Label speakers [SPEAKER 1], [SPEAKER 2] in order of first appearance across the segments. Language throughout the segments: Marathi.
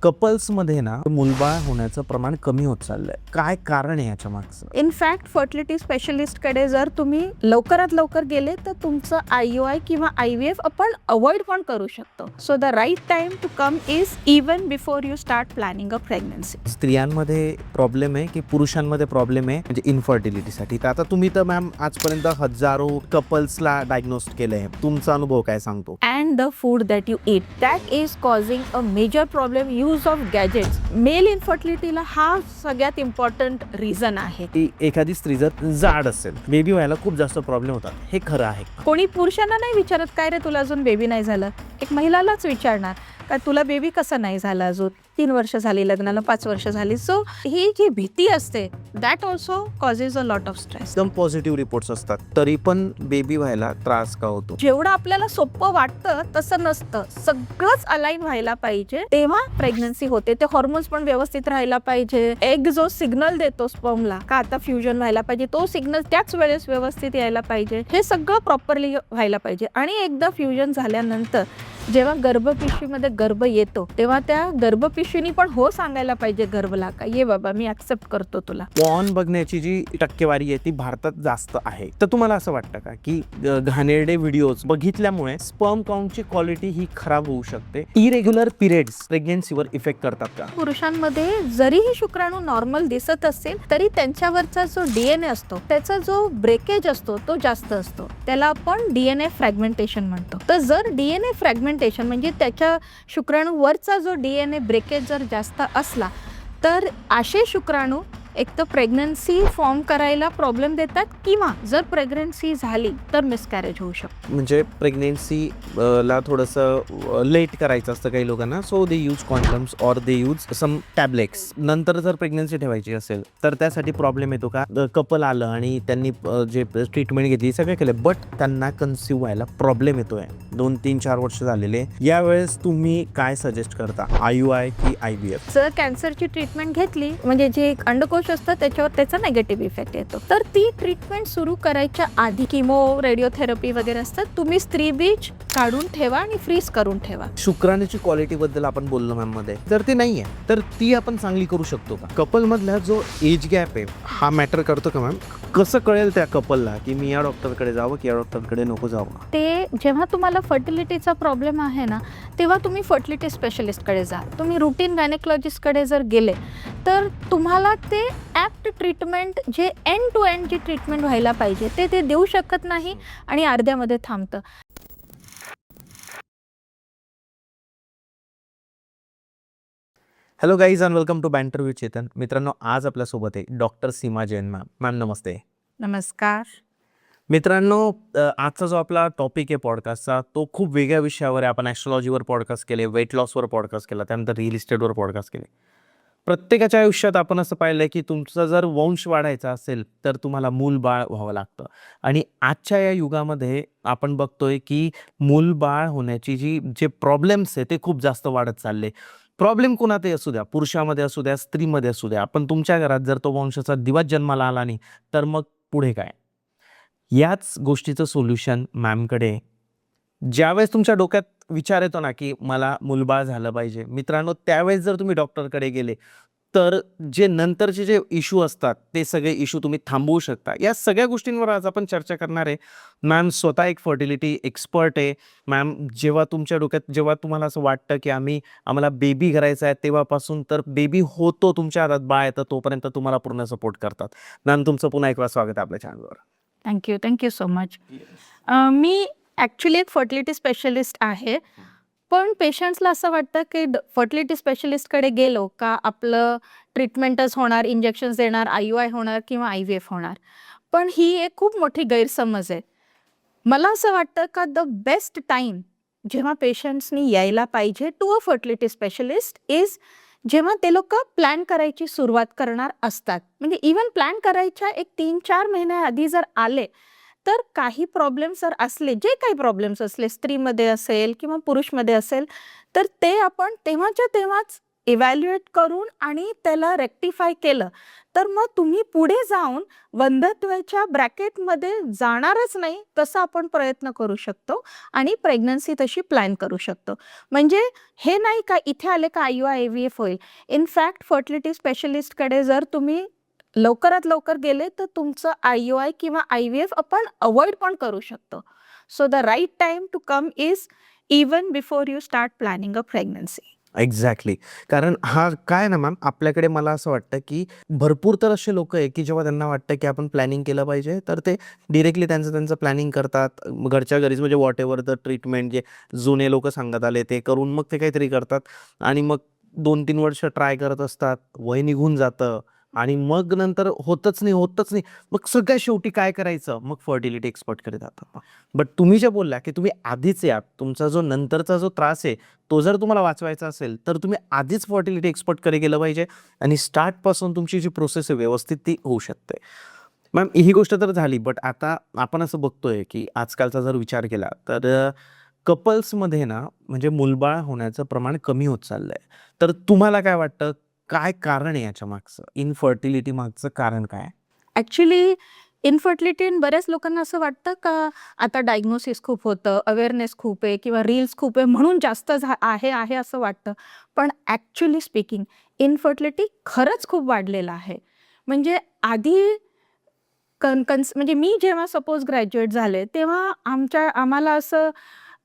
[SPEAKER 1] कपल्समध्ये ना मुलबाळ होण्याचं प्रमाण कमी होत चाललंय. काय कारण आहे याच्या मागचं?
[SPEAKER 2] इनफॅक्ट फर्टिलिटी स्पेशलिस्टकडे जर तुम्ही लवकरात लवकर गेले तर तुमचं IUI किंवा IVF आपण अवॉइड पण करू शकतो. So the right time to come is even before you start planning a pregnancy.
[SPEAKER 1] स्त्रियांमध्ये प्रॉब्लेम आहे की पुरुषांमध्ये प्रॉब्लेम आहे म्हणजे इन्फर्टिलिटीसाठी? तर आता तुम्ही तर मॅम आजपर्यंत हजारो कपल्सला डायग्नोज केलंय, तुमचा अनुभव काय सांगतो?
[SPEAKER 2] And the food that you eat, that is causing a major problem. Use of gadgets, male इन्फर्टिलिटीला हा सगळ्यात इम्पॉर्टंट रिझन आहे.
[SPEAKER 1] की एखादी स्त्री जर जाड असेल, बेबी व्हायला खूप जास्त प्रॉब्लेम होतात, हे खरं आहे?
[SPEAKER 2] कोणी पुरुषांना नाही विचारत काय रे तुला अजून बेबी नाही झालं, एक महिलालाच विचारणार का तुला बेबी कसं नाही झालं अजून, 3 वर्ष झाली लग्नाला, 5 वर्ष झाली. सो ही जी भीती असते that also causes a lot of stress.
[SPEAKER 1] एकदम पॉझिटिव्ह रिपोर्ट्स असतात तरी पण बेबी व्हायला त्रास का होतो?
[SPEAKER 2] जेवढं आपल्याला सोपं वाटतं तसं नसतं. सगळंच अलाइन व्हायला पाहिजे तेव्हा प्रेग्नन्सी होते. ते हॉर्मोन्स पण व्यवस्थित राहायला पाहिजे. एग जो सिग्नल देतो स्पर्मला का आता फ्युजन व्हायला पाहिजे, तो सिग्नल त्याच वेळेस व्यवस्थित यायला पाहिजे. हे सगळं प्रॉपरली व्हायला पाहिजे. आणि एकदा फ्युजन झाल्यानंतर जेव्हा गर्भपिशवीमध्ये गर्भ येतो तेव्हा त्या गर्भपिशवीनी पण हो सांगायला पाहिजे गर्भला का ये बाबा मी ऍक्सेप्ट करतो तुला.
[SPEAKER 1] पॉर्न बघण्याची जी टक्केवारी आहे ती भारतात जास्त आहे. तर तुम्हाला असं वाटतं का की घाणेरडे व्हिडिओज बघितल्यामुळे स्पर्म काउंटची क्वालिटी ही खराब होऊ शकते? इरेग्युलर पिरियड्स प्रेग्नन्सीवर इफेक्ट करतात का?
[SPEAKER 2] पुरुषांमध्ये जरीही शुक्राणू नॉर्मल दिसत असेल तरी त्यांच्यावरचा जो DNA असतो त्याचा जो ब्रेकेज असतो तो जास्त असतो. त्याला आपण DNA फ्रॅगमेंटेशन म्हणतो. तर जर DNA फ्रॅगमेंटेशन म्हणजे त्याच्या शुक्राणूवरचा जो DNA ब्रेकेज जर जास्त असला तर असे शुक्राणू एक तर प्रेग्नन्सी फॉर्म करायला प्रॉब्लेम देतात किंवा जर प्रेग्नन्सी झाली तर मिसकॅरेज होऊ शकतो.
[SPEAKER 1] म्हणजे प्रेग्नेन्सी ला थोडंसं लेट करायचं असतं काही लोकांना, so they use condoms or they use some tablets. नंतर जर प्रेग्नन्सी ठेवायची असेल तर त्यासाठी प्रॉब्लेम येतो का? कपल आलं आणि त्यांनी जे ट्रीटमेंट घेतली सगळे केले बट त्यांना कन्सिव्ह व्हायला प्रॉब्लेम येतोय, 2-3-4 वर्ष झालेले. यावेळेस तुम्ही काय सजेस्ट करता, IUI की IVF?
[SPEAKER 2] जर कॅन्सरची ट्रीटमेंट घेतली म्हणजे जे अंडकोश असतं त्याच्यावर त्याचा निगेटिव्ह इफेक्ट येतो तर ती ट्रीटमेंट सुरू करायच्या आधी किमो रेडिओथेरपी वगैरे असतात. तुम्ही स्त्री बीज काढून ठेवा आणि फ्रीज करून ठेवा.
[SPEAKER 1] शुक्राणूची क्वालिटी बद्दल आपण बोललो मॅम मध्ये, तर ती नाहीये तर ती आपण चांगली करू शकतो का? कपल मधला जो एज गॅप आहे हा मॅटर करतो का मॅम? कसं कळेल त्या कपलला की मी या डॉक्टरकडे जावं की या डॉक्टरकडे नको जावं?
[SPEAKER 2] ते जेव्हा तुम्हाला फर्टिलिटीचा प्रॉब्लेम आहे ना तेव्हा तुम्ही फर्टिलिटी स्पेशलिस्टकडे जा. तुम्ही रुटीन गायनेकॉलॉजिस्टकडे जर गेले तर तुम्हाला ते ॲप्ट ट्रीटमेंट जे एंड टू एंड जी ट्रीटमेंट व्हायला पाहिजे ते देऊ शकत नाही आणि अर्ध्यामध्ये थांबतं.
[SPEAKER 1] Hello guys and welcome to banter with Chetan. मित्रांनो, आज आपल्यासोबत आहे doctor Seema Jain ma'am. Ma'am नमस्ते.
[SPEAKER 2] नमस्कार.
[SPEAKER 1] मित्रांनो, आजचा जो आपला टॉपिक आहे पॉडकास्टचा तो खूप वेगळ्या विषयावर आहे. आपण ॲस्ट्रॉलॉजीवर पॉडकास्ट केले, वेट लॉसवर पॉडकास्ट केला, त्यानंतर रिअल इस्टेटवर पॉडकास्ट केले. प्रत्येकाच्या आयुष्यात आपण असं पाहिलं आहे की तुमचा जर वंश वाढायचा असेल तर तुम्हाला मूलबाळ व्हावं लागतं. आणि आजच्या या युगामध्ये आपण बघतोय की मूलबाळ होण्याची जे प्रॉब्लेम्स आहे ते खूप जास्त वाढत चालले. प्रॉब्लेम कोणातही असू द्या, पुरुषामध्ये असू द्या, स्त्रीमध्ये असू द्या, पण तुमच्या घरात जर तो वंशाचा दिवस जन्माला आला नाही तर मग पुढे काय? याच गोष्टीचं सोल्युशन मॅमकडे. ज्यावेळेस तुमच्या डोक्यात विचार येतो ना की मला मूलबाळ झालं पाहिजे, मित्रांनो, त्यावेळेस जर तुम्ही डॉक्टरकडे गेले तर जे नंतरचे जे इश्यू असतात ते सगळे इश्यू तुम्ही थांबवू शकता. या सगळ्या गोष्टींवर आज आपण चर्चा करणार आहे. मॅम स्वतः एक फर्टिलिटी एक्सपर्ट आहे. मॅम, जेव्हा तुमच्या डोक्यात जेव्हा तुम्हाला असं वाटतं की आम्हाला बेबी करायचा आहे तेव्हापासून तर बेबी होतो, तुमच्या हातात बाळ येतं तोपर्यंत तुम्हाला पूर्ण सपोर्ट करतात. मॅम, तुमचं पुन्हा एकदा स्वागत आहे आपल्या चॅनलवर.
[SPEAKER 2] Thank you so much. मी ॲक्च्युली एक फर्टिलिटी स्पेशलिस्ट आहे. पण पेशंट्सला असं वाटतं की फर्टिलिटी स्पेशलिस्टकडे गेलो का आपलं ट्रीटमेंटच होणार, इंजेक्शन्स देणार, IUI होणार किंवा IVF होणार. पण ही एक खूप मोठी गैरसमज आहे. मला असं वाटतं का द बेस्ट टाईम जेव्हा पेशंट्सनी यायला पाहिजे to a fertility specialist is जेव्हा ते लोक प्लॅन करायची सुरुवात करणार असतात. म्हणजे इवन प्लॅन करायच्या एक 3-4 महिन्याआधी जर आले तर काही प्रॉब्लेम्स जर असले, जे काही प्रॉब्लेम्स असले, स्त्रीमध्ये असेल किंवा पुरुषमध्ये असेल, तर ते आपण तेव्हाच्या तेव्हाच इव्हॅल्युएट करून आणि त्याला रेक्टिफाय केलं, तर मग तुम्ही पुढे जाऊन वंध्यत्वाच्या ब्रॅकेटमध्ये जाणारच नाही, तसा आपण प्रयत्न करू शकतो आणि प्रेग्नन्सी तशी प्लॅन करू शकतो. म्हणजे हे नाही का इथे आले का IUI-IVF होईल. इनफॅक्ट फर्टिलिटी स्पेशलिस्टकडे जर तुम्ही लवकरात लवकर गेले, तर तुमचं IUI किंवा IVF आपण अव्हॉइड पण करू शकतो. So the right time to come is even before you start planning a pregnancy.
[SPEAKER 1] Exactly. कारण हा काय ना मॅम, आपल्याकडे मला असं वाटतं की भरपूर तर असे लोक आहे की जेव्हा त्यांना वाटतं की आपण प्लॅनिंग केलं पाहिजे, तर ते डिरेक्टली त्यांचं प्लॅनिंग करतात. घरच्या घरीच म्हणजे वॉट एव्हर द ट्रीटमेंट जे जुने लोक सांगत आले ते करून मग ते काहीतरी करतात आणि मग 2-3 वर्ष ट्राय करत असतात. वय निघून जातं आणि मग नंतर होतच नाही. मग सगळ्यात शेवटी काय करायचं? मग फर्टिलिटी एक्सपर्टकडे जातात. बट तुम्ही जे बोलल्या की तुम्ही आधीच या, तुमचा जो नंतरचा जो त्रास आहे तो जर तुम्हाला वाचवायचा असेल, तर तुम्ही आधीच फर्टिलिटी एक्सपर्टकडे गेलं पाहिजे आणि स्टार्टपासून तुमची जी प्रोसेस आहे व्यवस्थित ती होऊ शकते. मॅम ही गोष्ट तर झाली, बट आता आपण असं बघतोय की आजकालचा जर विचार केला तर कपल्समध्ये ना म्हणजे मूलबाळ होण्याचं प्रमाण कमी होत चाललंय. तर तुम्हाला काय वाटतं, काय कारण आहे याच्या मागचं? इनफर्टिलिटी मागचं कारण काय आहे?
[SPEAKER 2] ॲक्च्युली इनफर्टिलिटी बऱ्याच लोकांना असं वाटतं का आता डायग्नोसिस खूप होतं, अवेअरनेस खूप आहे किंवा रील्स खूप आहे म्हणून जास्त आहे असं वाटतं. पण ॲक्च्युअली स्पीकिंग इनफर्टिलिटी खरंच खूप वाढलेलं आहे. म्हणजे आधी म्हणजे मी जेव्हा सपोज ग्रॅज्युएट झाले, तेव्हा आम्हाला असं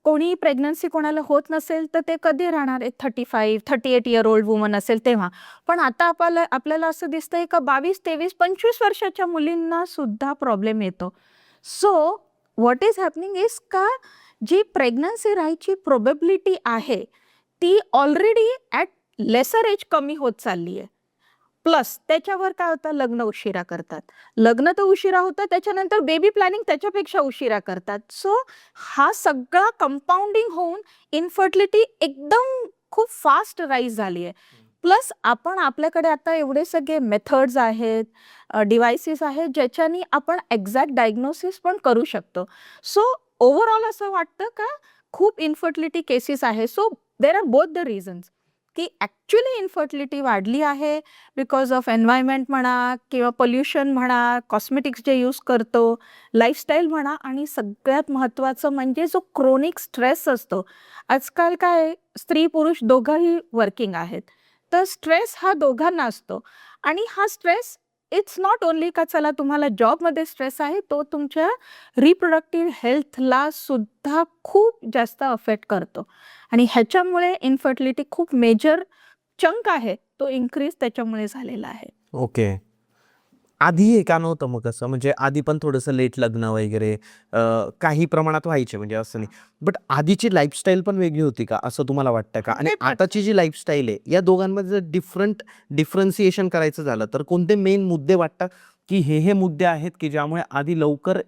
[SPEAKER 2] कोणी प्रेग्नन्सी कोणाला होत नसेल, तर ते कधी राहणार आहे 35-38 इयर ओल्ड वुमन असेल तेव्हा. पण आता आपल्याला असं दिसतंय का 22, 23, 25 वर्षाच्या मुलींना सुद्धा प्रॉब्लेम येतो. So what is happening is का जी प्रेग्नन्सी राहायची प्रोबॅबिलिटी आहे, ती ऑलरेडी ॲट लेसर एज कमी होत चालली आहे. प्लस त्याच्यावर काय होतं, लग्न उशिरा करतात. लग्न तर उशिरा होतं, त्याच्यानंतर बेबी प्लॅनिंग त्याच्यापेक्षा उशिरा करतात. सो हा सगळा कंपाऊंडिंग होऊन इनफर्टिलिटी एकदम खूप फास्ट राईज झाली आहे. प्लस आपल्याकडे आता एवढे सगळे मेथड्स आहेत, डिव्हाइसेस आहेत, ज्याच्यानी आपण एक्झॅक्ट डायग्नोसिस पण करू शकतो. सो ओव्हरऑल असं वाटतं का खूप इनफर्टिलिटी केसेस आहे. So there are both the reasons की ॲक्च्युअली इनफर्टिलिटी वाढली आहे बिकॉज ऑफ एन्व्हायरमेंट म्हणा किंवा पोल्युशन म्हणा, कॉस्मेटिक्स जे यूज करतो, लाईफस्टाईल म्हणा आणि सगळ्यात महत्त्वाचं म्हणजे जो क्रोनिक स्ट्रेस असतो. आजकाल काय स्त्री-पुरुष दोघंही वर्किंग आहेत. तर स्ट्रेस हा दोघांना असतो आणि हा स्ट्रेस इट्स नॉट ओन्ली का चला तुम्हाला जॉबमध्ये स्ट्रेस आहे, तो तुमच्या रिप्रोडक्टिव्ह हेल्थला सुद्धा खूप जास्त अफेक्ट करतो आणि ह्याच्यामुळे इनफर्टिलिटी खूप मेजर चंक आहे, तो इन्क्रीज त्याच्यामुळे झालेला आहे.
[SPEAKER 1] ओके. आधी हे का नव्हतं मग असं? म्हणजे आधी पण थोडंसं लेट लग्न वगैरे काही प्रमाणात व्हायचे म्हणजे असं नाही. बट आधीची लाईफस्टाईल पण वेगळी होती का, असं तुम्हाला वाटतं का? आणि
[SPEAKER 2] 100%
[SPEAKER 1] आताची जी लाईफस्टाईल आहे, या दोघांमध्ये जर डिफरन्सिएशन करायचं झालं, तर कोणते मेन मुद्दे वाटतात, की हे मुद्दे आहेत, की ज्यामुळे आधी लवकर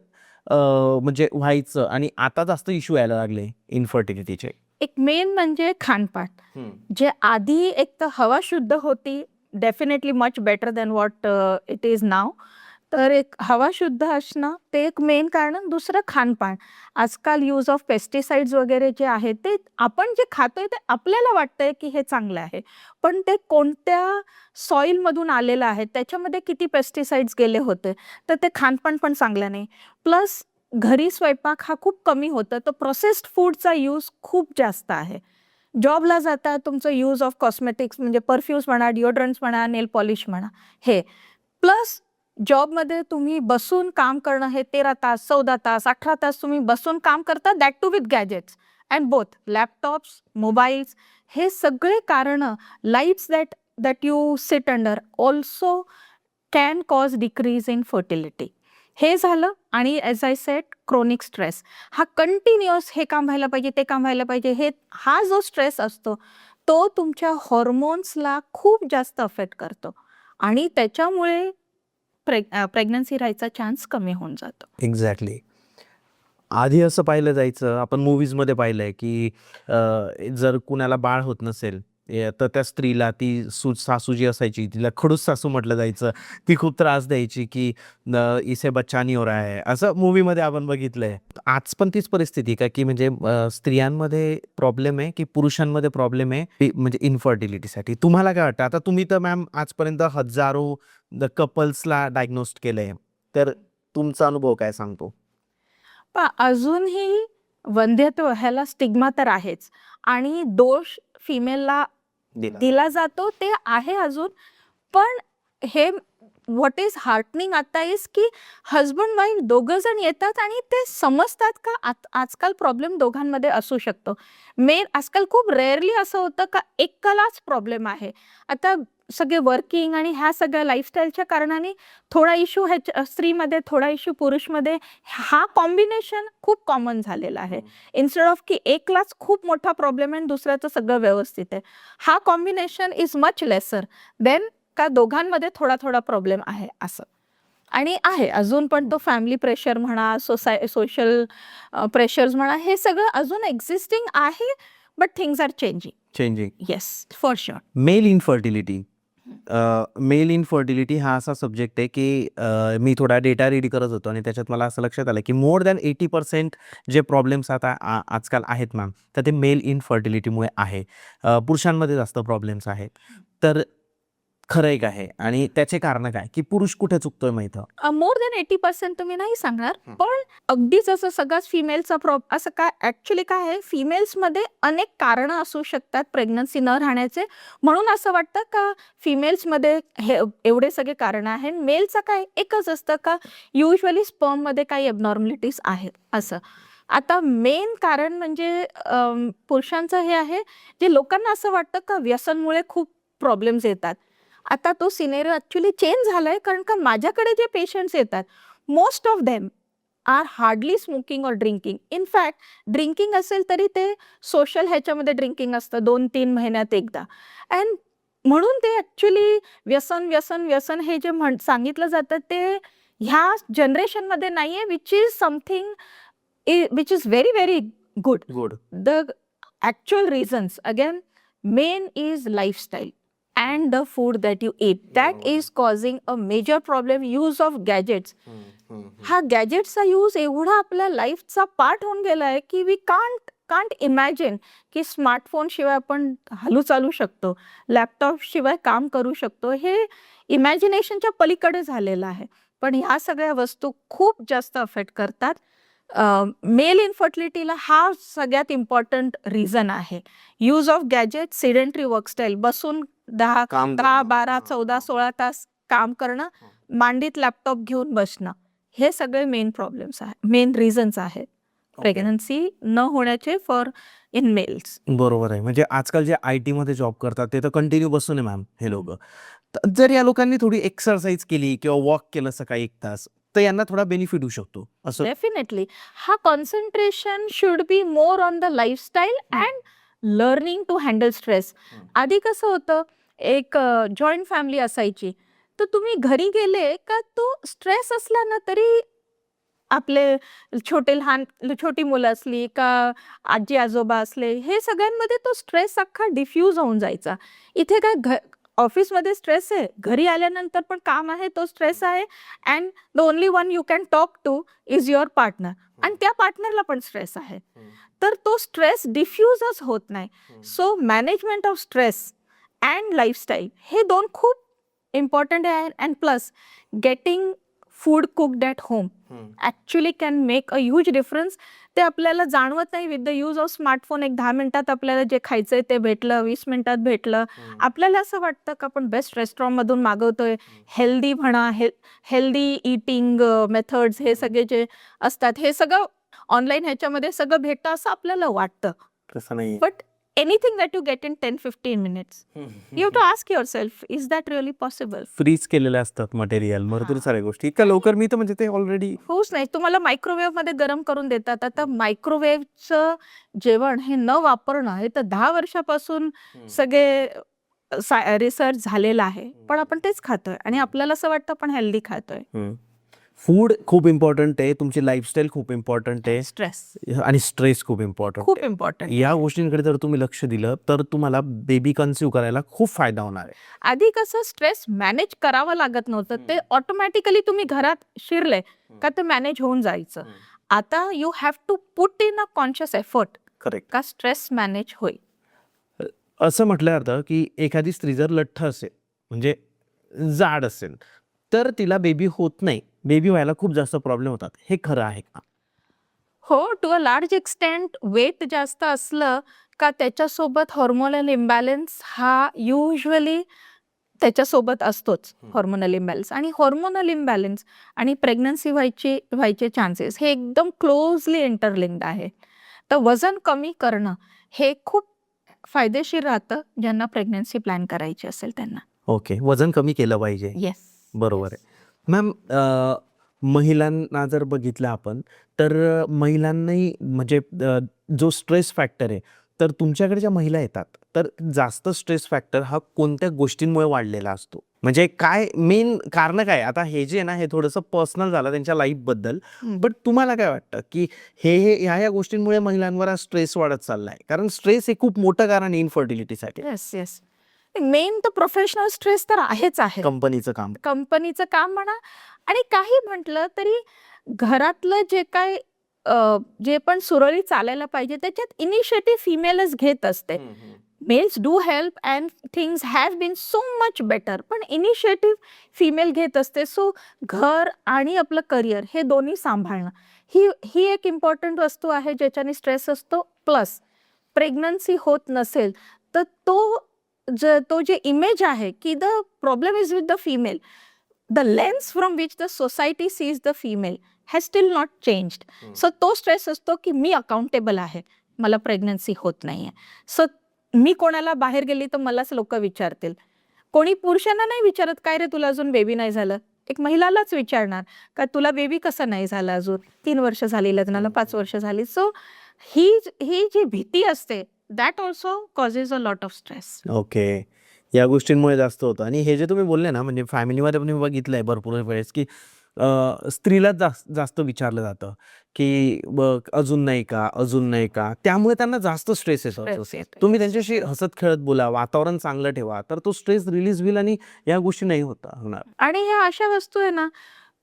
[SPEAKER 1] म्हणजे व्हायचं आणि आता जास्त इश्यू यायला लागले इनफर्टिलिटीचे?
[SPEAKER 2] एक मेन म्हणजे खानपान. जे आधी एक तर हवा शुद्ध होती, definitely much better than what it is नाव. तर एक हवा शुद्ध असणं ते एक मेन कारण. दुसरं खानपान. आजकाल यूज ऑफ पेस्टिसाइड्स वगैरे जे आहेत, ते आपण जे खातोय ते आपल्याला वाटतंय की हे चांगलं आहे. पण ते कोणत्या सॉईलमधून आलेलं आहे, त्याच्यामध्ये किती पेस्टिसाइड्स गेले होते, तर ते खानपान पण चांगलं नाही. प्लस घरी स्वयंपाक हा खूप कमी होतं, तर प्रोसेस्ड फूडचा यूज खूप जास्त आहे. जॉबला जाता तुमचं यूज ऑफ कॉस्मेटिक्स म्हणजे परफ्यूम्स म्हणा, डिओड्रंट्स म्हणा, नेल पॉलिश म्हणा, हे. प्लस जॉबमध्ये तुम्ही बसून काम करणं, हे 13 तास, 14 तास, 18 तास तुम्ही बसून काम करता, that too with gadgets and both laptops, mobiles, हे सगळे कारणं, lights that you sit under also can cause decrease in fertility. हे झालं आणि as I said chronic stress. हा कंटिन्युअस हे काम व्हायला पाहिजे, ते काम व्हायला पाहिजे, हा जो स्ट्रेस असतो, तो तुमच्या हॉर्मोन्सला खूप जास्त अफेक्ट करतो आणि त्याच्यामुळे प्रेग्नन्सी राहायचा चान्स कमी होऊन जातो.
[SPEAKER 1] एक्झॅक्टली. आधी असं पाहिलं जायचं, आपण मूव्हीजमध्ये पाहिलंय, की जर कुणाला बाळ होत नसेल, तर त्या स्त्रीला ती सासू जी असायची तिला खडूस सासू म्हटलं जायचं. ती खूप त्रास द्यायची की इसे बच्चा नहीं हो रहा है असं मूवीमध्ये आपण बघितलंय. आज पण तीच परिस्थिती का की म्हणजे स्त्रियांमध्ये प्रॉब्लेम आहे की पुरुषांमध्ये प्रॉब्लेम आहे म्हणजे इन्फर्टिलिटीसाठी? तुम्हाला काय वाटतं? आता तुम्ही तर मॅम आजपर्यंत हजारो कपल्सला डायग्नोज केलंय, तर तुमचा अनुभव काय सांगतो?
[SPEAKER 2] पण अजूनही वंध्यत्व ह्याला स्टिग्मा तर आहेच आणि दोष फिमेलला दिला जातो ते आहे अजून. पण हे व्हॉट इज हार्टनिंग आता इज की हजबंड वाईफ दोघं जण येतात आणि ते समजतात का आजकाल प्रॉब्लेम दोघांमध्ये असू शकतो. आजकाल खूप रेअरली असं होतं का एकालाच प्रॉब्लेम आहे. आता सगळे वर्किंग आणि ह्या सगळ्या लाईफस्टाईलच्या कारणाने थोडा इश्यू ह्याच्या स्त्रीमध्ये, थोडा इश्यू पुरुषमध्ये, हा कॉम्बिनेशन खूप कॉमन झालेला आहे. इन्स्टेड ऑफ की एकलाच खूप मोठा प्रॉब्लेम आहे आणि दुसऱ्याचं सगळं व्यवस्थित आहे. हा combination is much lesser than का दोघांमध्ये थोडा थोडा प्रॉब्लेम आहे असं. आणि आहे अजून पण तो फॅमिली प्रेशर म्हणा, सोशल प्रेशर्स म्हणा, हे सगळं अजून एक्झिस्टिंग आहे. But things are changing. Yes, for sure.
[SPEAKER 1] Male infertility. Male infertility हा असा सब्जेक्ट आहे की मी थोडा डेटा रीड करत होतो आणि त्याच्यात मला असं लक्षात आलं की मोर दॅन 80% जे प्रॉब्लेम्स आता आजकाल आहेत मॅम, तर ते मेल इन्फर्टिलिटीमुळे आहे. पुरुषांमध्ये जास्त प्रॉब्लेम्स आहेत. तर खरं एक आहे आणि त्याचे कारण काय की पुरुष कुठे चुकतोय मग इथं?
[SPEAKER 2] मोर दॅन 80% तुम्ही नाही सांगणार, पण अगदीच असं सगळंच फिमेलचा असं काय ॲक्च्युली काय आहे, फिमेल्समध्ये अनेक कारणं असू शकतात प्रेग्नन्सी न राहण्याचे. म्हणून असं वाटतं का फिमेल्समध्ये हे एवढे सगळे कारणं आहेत. मेलचं काय एकच असतं का युजली स्पर्ममध्ये काही एबनॉर्मलिटीज आहेत असं. आता मेन कारण म्हणजे पुरुषांचं हे आहे, जे लोकांना असं वाटतं का व्यसनमुळे खूप प्रॉब्लेम्स येतात. आता तो सिनेरिओ ॲक्च्युली चेंज झालाय, कारण का माझ्याकडे जे पेशंट्स येतात, most of them are hardly smoking or drinking. In fact drinking असेल तरी ते सोशल ह्याच्यामध्ये ड्रिंकिंग असतं 2-3 महिन्यात एकदा. अँड म्हणून ते ॲक्च्युली व्यसन व्यसन व्यसन हे जे सांगितलं जातं ते ह्या जनरेशनमध्ये नाही आहे, which is something which is very very good.
[SPEAKER 1] Good.
[SPEAKER 2] The actual reasons again main is lifestyle and the food that you eat, that is causing a major problem. Use of gadgets, हा गॅजेट्सचा यूज एवढा आपल्या लाईफचा पार्ट होऊन गेलाय की वी कांट इमॅजिन की स्मार्टफोन शिवाय आपण हलू चालू शकतो, लॅपटॉप शिवाय काम करू शकतो. हे इमॅजिनेशनच्या पलीकडे झालेलं आहे. पण ह्या सगळ्या वस्तू खूप जास्त अफेक्ट करतात. मेल इन्फर्टिलिटीला हा सगळ्यात इम्पॉर्टंट रिझन आहे. यूज ऑफ गॅजेट, सिडेंटरी वर्कस्टाईल, बसून 10, 12, 14, 16 तास काम करणं, मांडीत लॅपटॉप घेऊन बसणं, हे सगळे मेन प्रॉब्लेम्स आहेत, मेन रिझन्स आहेत प्रेग्नन्सी न होण्याचे फॉर इन मेल्स.
[SPEAKER 1] बरोबर आहे. म्हणजे आजकाल जे IT मध्ये जॉब करतात ते तर कंटिन्यू बसून आहे मॅम हे लोकं. जर या लोकांनी थोडी एक्सरसाइज केली किंवा वॉक केलं सकाळी 1 तास, तर यांना थोडा बेनिफिट होऊ शकतो असं.
[SPEAKER 2] डेफिनेटली हा concentration should be more on the lifestyle and learning to handle stress. आधी कसं होतं, एक जॉईंट फॅमिली असायची, तर तुम्ही घरी गेले का तो स्ट्रेस असला ना तरी आपले छोटी मुलं असली का आजी आजोबा असले, हे सगळ्यांमध्ये तो स्ट्रेस अख्खा डिफ्यूज होऊन जायचा. इथे काय ऑफिसमध्ये स्ट्रेस आहे, घरी आल्यानंतर पण काम आहे, तो स्ट्रेस आहे. And the only one you can talk two is your partner, आणि त्या पार्टनरला पण स्ट्रेस आहे. तर तो स्ट्रेस डिफ्यूजच होत नाही. So management of stress and lifestyle हे 2 खूप इम्पॉर्टंट आहे. And plus getting food cooked at home actually can make a huge difference. ते आपल्याला जाणवत नाही. With the use of smartphone एक 10 मिनिटात आपल्याला जे खायचंय ते भेटलं, 20 मिनिटात भेटलं. आपल्याला असं वाटतं का आपण बेस्ट रेस्टॉरंटमधून मागवतोय. हेल्दी म्हणा, हेल्दी इटिंग मेथड्स हे सगळे जे असतात, हे सगळं ऑनलाईन ह्याच्यामध्ये सगळं भेटतं असं आपल्याला वाटतं.
[SPEAKER 1] तसं नाही.
[SPEAKER 2] But anything that you get in 10-15 minutes, you have to ask yourself, is that really possible?
[SPEAKER 1] Freeze केलेले असतात मटेरियल, भरपूर साऱ्या गोष्टी. इतक्या लवकर मी तर म्हणजे ते ऑलरेडी
[SPEAKER 2] होऊच नाही. तुम्हाला मायक्रोवेव्ह मध्ये गरम करून देतात. आता मायक्रोवेव्हचं जेवण हे न वापरणं हे तर 10 वर्षापासून सगळे रिसर्च झालेला आहे. पण आपण तेच खातोय आणि आपल्याला असं वाटतं आपण हेल्दी खातोय.
[SPEAKER 1] फूड खूप इम्पॉर्टंट आहे, तुमची लाईफस्टाईल खूप इम्पॉर्टंट आहे
[SPEAKER 2] स्ट्रेस
[SPEAKER 1] आणि स्ट्रेस खूप इम्पॉर्टंट
[SPEAKER 2] खूप
[SPEAKER 1] आहे.
[SPEAKER 2] इम्पॉर्टंट.
[SPEAKER 1] या गोष्टींकडे जर तुम्ही लक्ष दिलं तर तुम्हाला बेबी कन्सीव्ह करायला खूप फायदा होणार आहे.
[SPEAKER 2] आधी कसं स्ट्रेस मॅनेज करावं लागत नव्हतं, ते ऑटोमॅटिकली तुम्ही घरात शिरले का ते मॅनेज होऊन जायचं. आता you have to put in a conscious effort
[SPEAKER 1] correct.
[SPEAKER 2] का स्ट्रेस मॅनेज होईल.
[SPEAKER 1] असं म्हटलं जातं की एखादी स्त्री जर लठ्ठ असेल म्हणजे जाड असेल तर तिला बेबी होत नाही, बेबी व्हायला खूप जास्त प्रॉब्लेम होतात. हे खरं आहे का?
[SPEAKER 2] हो, to a large extent weight जास्त असलं का त्याच्यासोबत हॉर्मोनल इम्बॅलन्स हा युजली त्याच्यासोबत असतोच. हॉर्मोनल इम्बॅलन्स आणि हॉर्मोनल इम्बॅलन्स आणि प्रेग्नन्सी व्हायचे चान्सेस हे एकदम क्लोजली इंटरलिंक्ड आहे. तर वजन कमी करणं हे खूप फायदेशीर राहतं ज्यांना प्रेग्नन्सी प्लॅन करायची असेल त्यांना.
[SPEAKER 1] ओके, वजन कमी केलं पाहिजे.
[SPEAKER 2] येस.
[SPEAKER 1] बरोबर आहे. मॅम, महिलांना जर बघितलं आपण तर महिलांनाही म्हणजे जो स्ट्रेस फॅक्टर आहे तर तुमच्याकडे ज्या महिला येतात तर जास्त स्ट्रेस फॅक्टर हा कोणत्या गोष्टींमुळे वाढलेला असतो? म्हणजे काय मेन कारण काय? आता हे जे आहे ना हे थोडंसं पर्सनल झालं त्यांच्या लाईफबद्दल, बट तुम्हाला काय वाटतं की ह्या गोष्टींमुळे महिलांवर हा स्ट्रेस वाढत चाललाय? कारण स्ट्रेस हे खूप मोठं कारण आहे इन्फर्टिलिटीसाठी.
[SPEAKER 2] Yes, yes. मेन तर प्रोफेशनल स्ट्रेस तर आहेच आहे.
[SPEAKER 1] कंपनीचं काम.
[SPEAKER 2] कंपनीचं काम म्हणा आणि काही म्हटलं तरी घरातलं जे काय जे पण सुरळीत चालायला पाहिजे त्याच्यात इनिशिएटिव्ह फिमेलच घेत असते. Males do help and things have been so much better, पण इनिशिएटिव्ह फिमेल घेत असते. सो घर आणि आपलं करिअर हे दोन्ही सांभाळणं ही एक इम्पॉर्टंट वस्तू आहे ज्याच्याने स्ट्रेस असतो. प्लस प्रेग्नन्सी होत नसेल तर तो जे इमेज आहे की the problem is with the female, the lens from which the society sees the female has still not changed. So तो स्ट्रेस असतो की मी अकाउंटेबल आहे, मला प्रेग्नन्सी होत नाहीये. सो मी कोणाला बाहेर गेली तर मलाच लोक विचारतील. कोणी पुरुषांना नाही विचारत काय रे तुला अजून बेबी नाही झालं. एक महिलालाच विचारणार का तुला बेबी कसं नाही झालं अजून, 3 वर्ष झाली लग्नाला, 5 वर्ष झाली. सो ही जी भीती असते that also causes a lot of stress.
[SPEAKER 1] Okay. या गोष्टींमुळे जास्त होतं आणि हे जे तुम्ही बोलले ना म्हणजे फॅमिलीमध्ये पण मी बघितलंय भरपूर वेळेस की स्त्रीलाच जास्त विचारलं जातं की बघ अजून नाही का, अजून नाही का? त्यामुळे त्यांना जास्त स्ट्रेस येतो.
[SPEAKER 2] स्ट्रेस येतो.
[SPEAKER 1] तुम्ही त्यांच्याशी हसत खेळत बोला, वातावरण चांगलं ठेवा, तर तो स्ट्रेस रिलीज होईल आणि या गोष्टी नाही होणार.
[SPEAKER 2] आणि ह्या अशा वस्तू आहे ना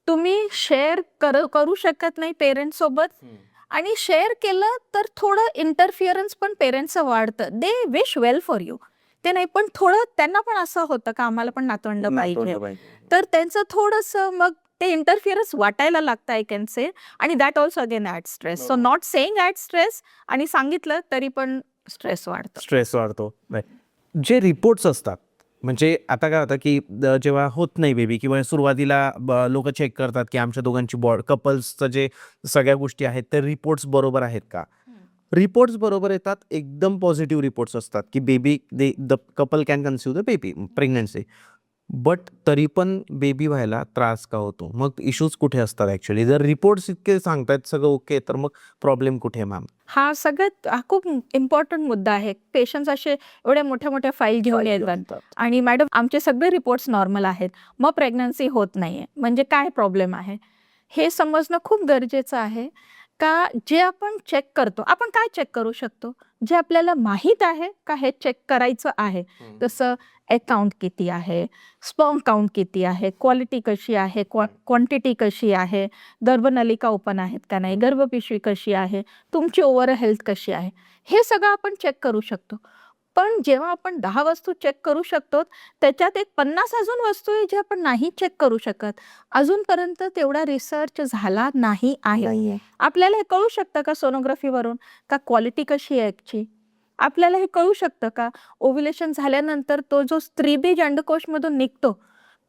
[SPEAKER 2] तुम्ही शेअर करू शकत नाही पेरेंट्स सोबत, आणि शेअर केलं तर थोडं इंटरफिअरन्स पण पेरेंट्सचं वाढतं. They wish well for you, ते नाही पण थोडं त्यांना पण असं होतं का आम्हाला पण नातवंड पाहिजे, तर त्यांचं थोडंसं मग ते इंटरफिअरन्स वाटायला लागतं आय कॅन से. आणि that also again add stress. So not saying add stress आणि सांगितलं तरी पण स्ट्रेस वाढतो.
[SPEAKER 1] स्ट्रेस वाढतो. जे रिपोर्ट्स असतात म्हणजे आता काय होतं की जेव्हा होत नाही बेबी किंवा सुरुवातीला लोक चेक करतात की आमच्या दोघांची कपल्सचं जे सगळ्या गोष्टी आहेत ते रिपोर्ट्स बरोबर आहेत का. रिपोर्ट्स बरोबर येतात, एकदम पॉझिटिव्ह रिपोर्ट्स असतात की baby the couple can conceive the baby pregnancy, but तरी पण बेबी व्हायला त्रास का होतो? मग इश्यूज कुठे असतात ॲक्च्युअली? जर रिपोर्ट्स इतके सांगतायत सगळं ओके तर मग प्रॉब्लेम कुठे मॅम?
[SPEAKER 2] हा खूप इम्पॉर्टंट मुद्दा आहे. पेशंट्स असे एवढ्या मोठ्या मोठ्या फाईल घेऊन येतात आणि मॅडम आमचे सगळे रिपोर्ट्स नॉर्मल आहेत, मग प्रेग्नन्सी होत नाहीये, म्हणजे काय प्रॉब्लेम आहे हे समजणं खूप गरजेचं आहे. का जे आपण चेक करतो, आपण काय चेक करू शकतो, जे आपल्याला माहीत आहे का हे चेक करायचं आहे. जसं अकाउंट किती आहे, स्पर्म काउंट किती आहे, क्वालिटी कशी आहे, क्वांटिटी कशी आहे, गर्भनलिका ओपन आहेत का नाही, गर्भपिशवी कशी आहे, तुमची ओव्हरऑल हेल्थ कशी आहे, हे सगळं आपण चेक करू शकतो. पण जेव्हा आपण 10 वस्तू चेक करू शकतो त्याच्यात एक 50 अजून वस्तू आहे जे आपण नाही चेक करू शकत. अजूनपर्यंत तेवढा रिसर्च झाला नाही आहे. आपल्याला हे कळू शकतं का सोनोग्राफीवरून का क्वालिटी कशी आहे याची? आपल्याला हे कळू शकतं का ओव्युलेशन झाल्यानंतर तो जो स्त्रीबीज अंडकोशमधून निघतो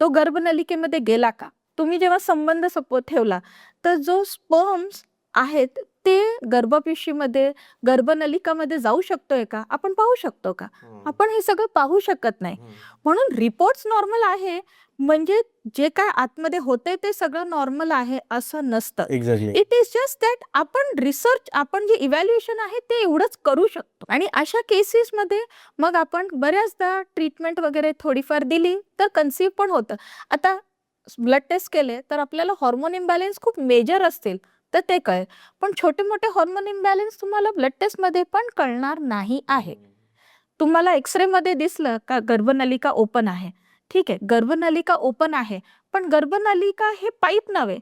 [SPEAKER 2] तो गर्भनलिकेमध्ये गेला का? तुम्ही जेव्हा संबंध ठेवला तर जो स्पर्म्स आहेत ते गर्भपिशवीमध्ये, गर्भनलिकामध्ये जाऊ शकतोय का? आपण पाहू शकतो का? आपण हे सगळं पाहू शकत नाही. म्हणून रिपोर्ट्स नॉर्मल आहे म्हणजे जे काय आतमध्ये होते ते सगळं नॉर्मल आहे असं नसतं.
[SPEAKER 1] Exactly.
[SPEAKER 2] It is just that आपण जे इव्हॅल्युएशन आहे ते एवढंच करू शकतो. आणि अशा केसेसमध्ये मग आपण बऱ्याचदा ट्रीटमेंट वगैरे थोडीफार दिली तर कन्सीव्ह पण होतं. आता ब्लड टेस्ट केले तर आपल्याला हॉर्मोन इम्बॅलन्स खूप मेजर असतील तर ते कळेल. पण छोटे मोठे हॉर्मोन इम्बॅलन्स तुम्हाला ब्लड टेस्टमध्ये पण कळणार नाही आहे. तुम्हाला एक्सरेमध्ये दिसलं का गर्भनलिका ओपन आहे, ठीक आहे, गर्भनलिका ओपन आहे, पण गर्भनलिका हे पाईप नव्हे.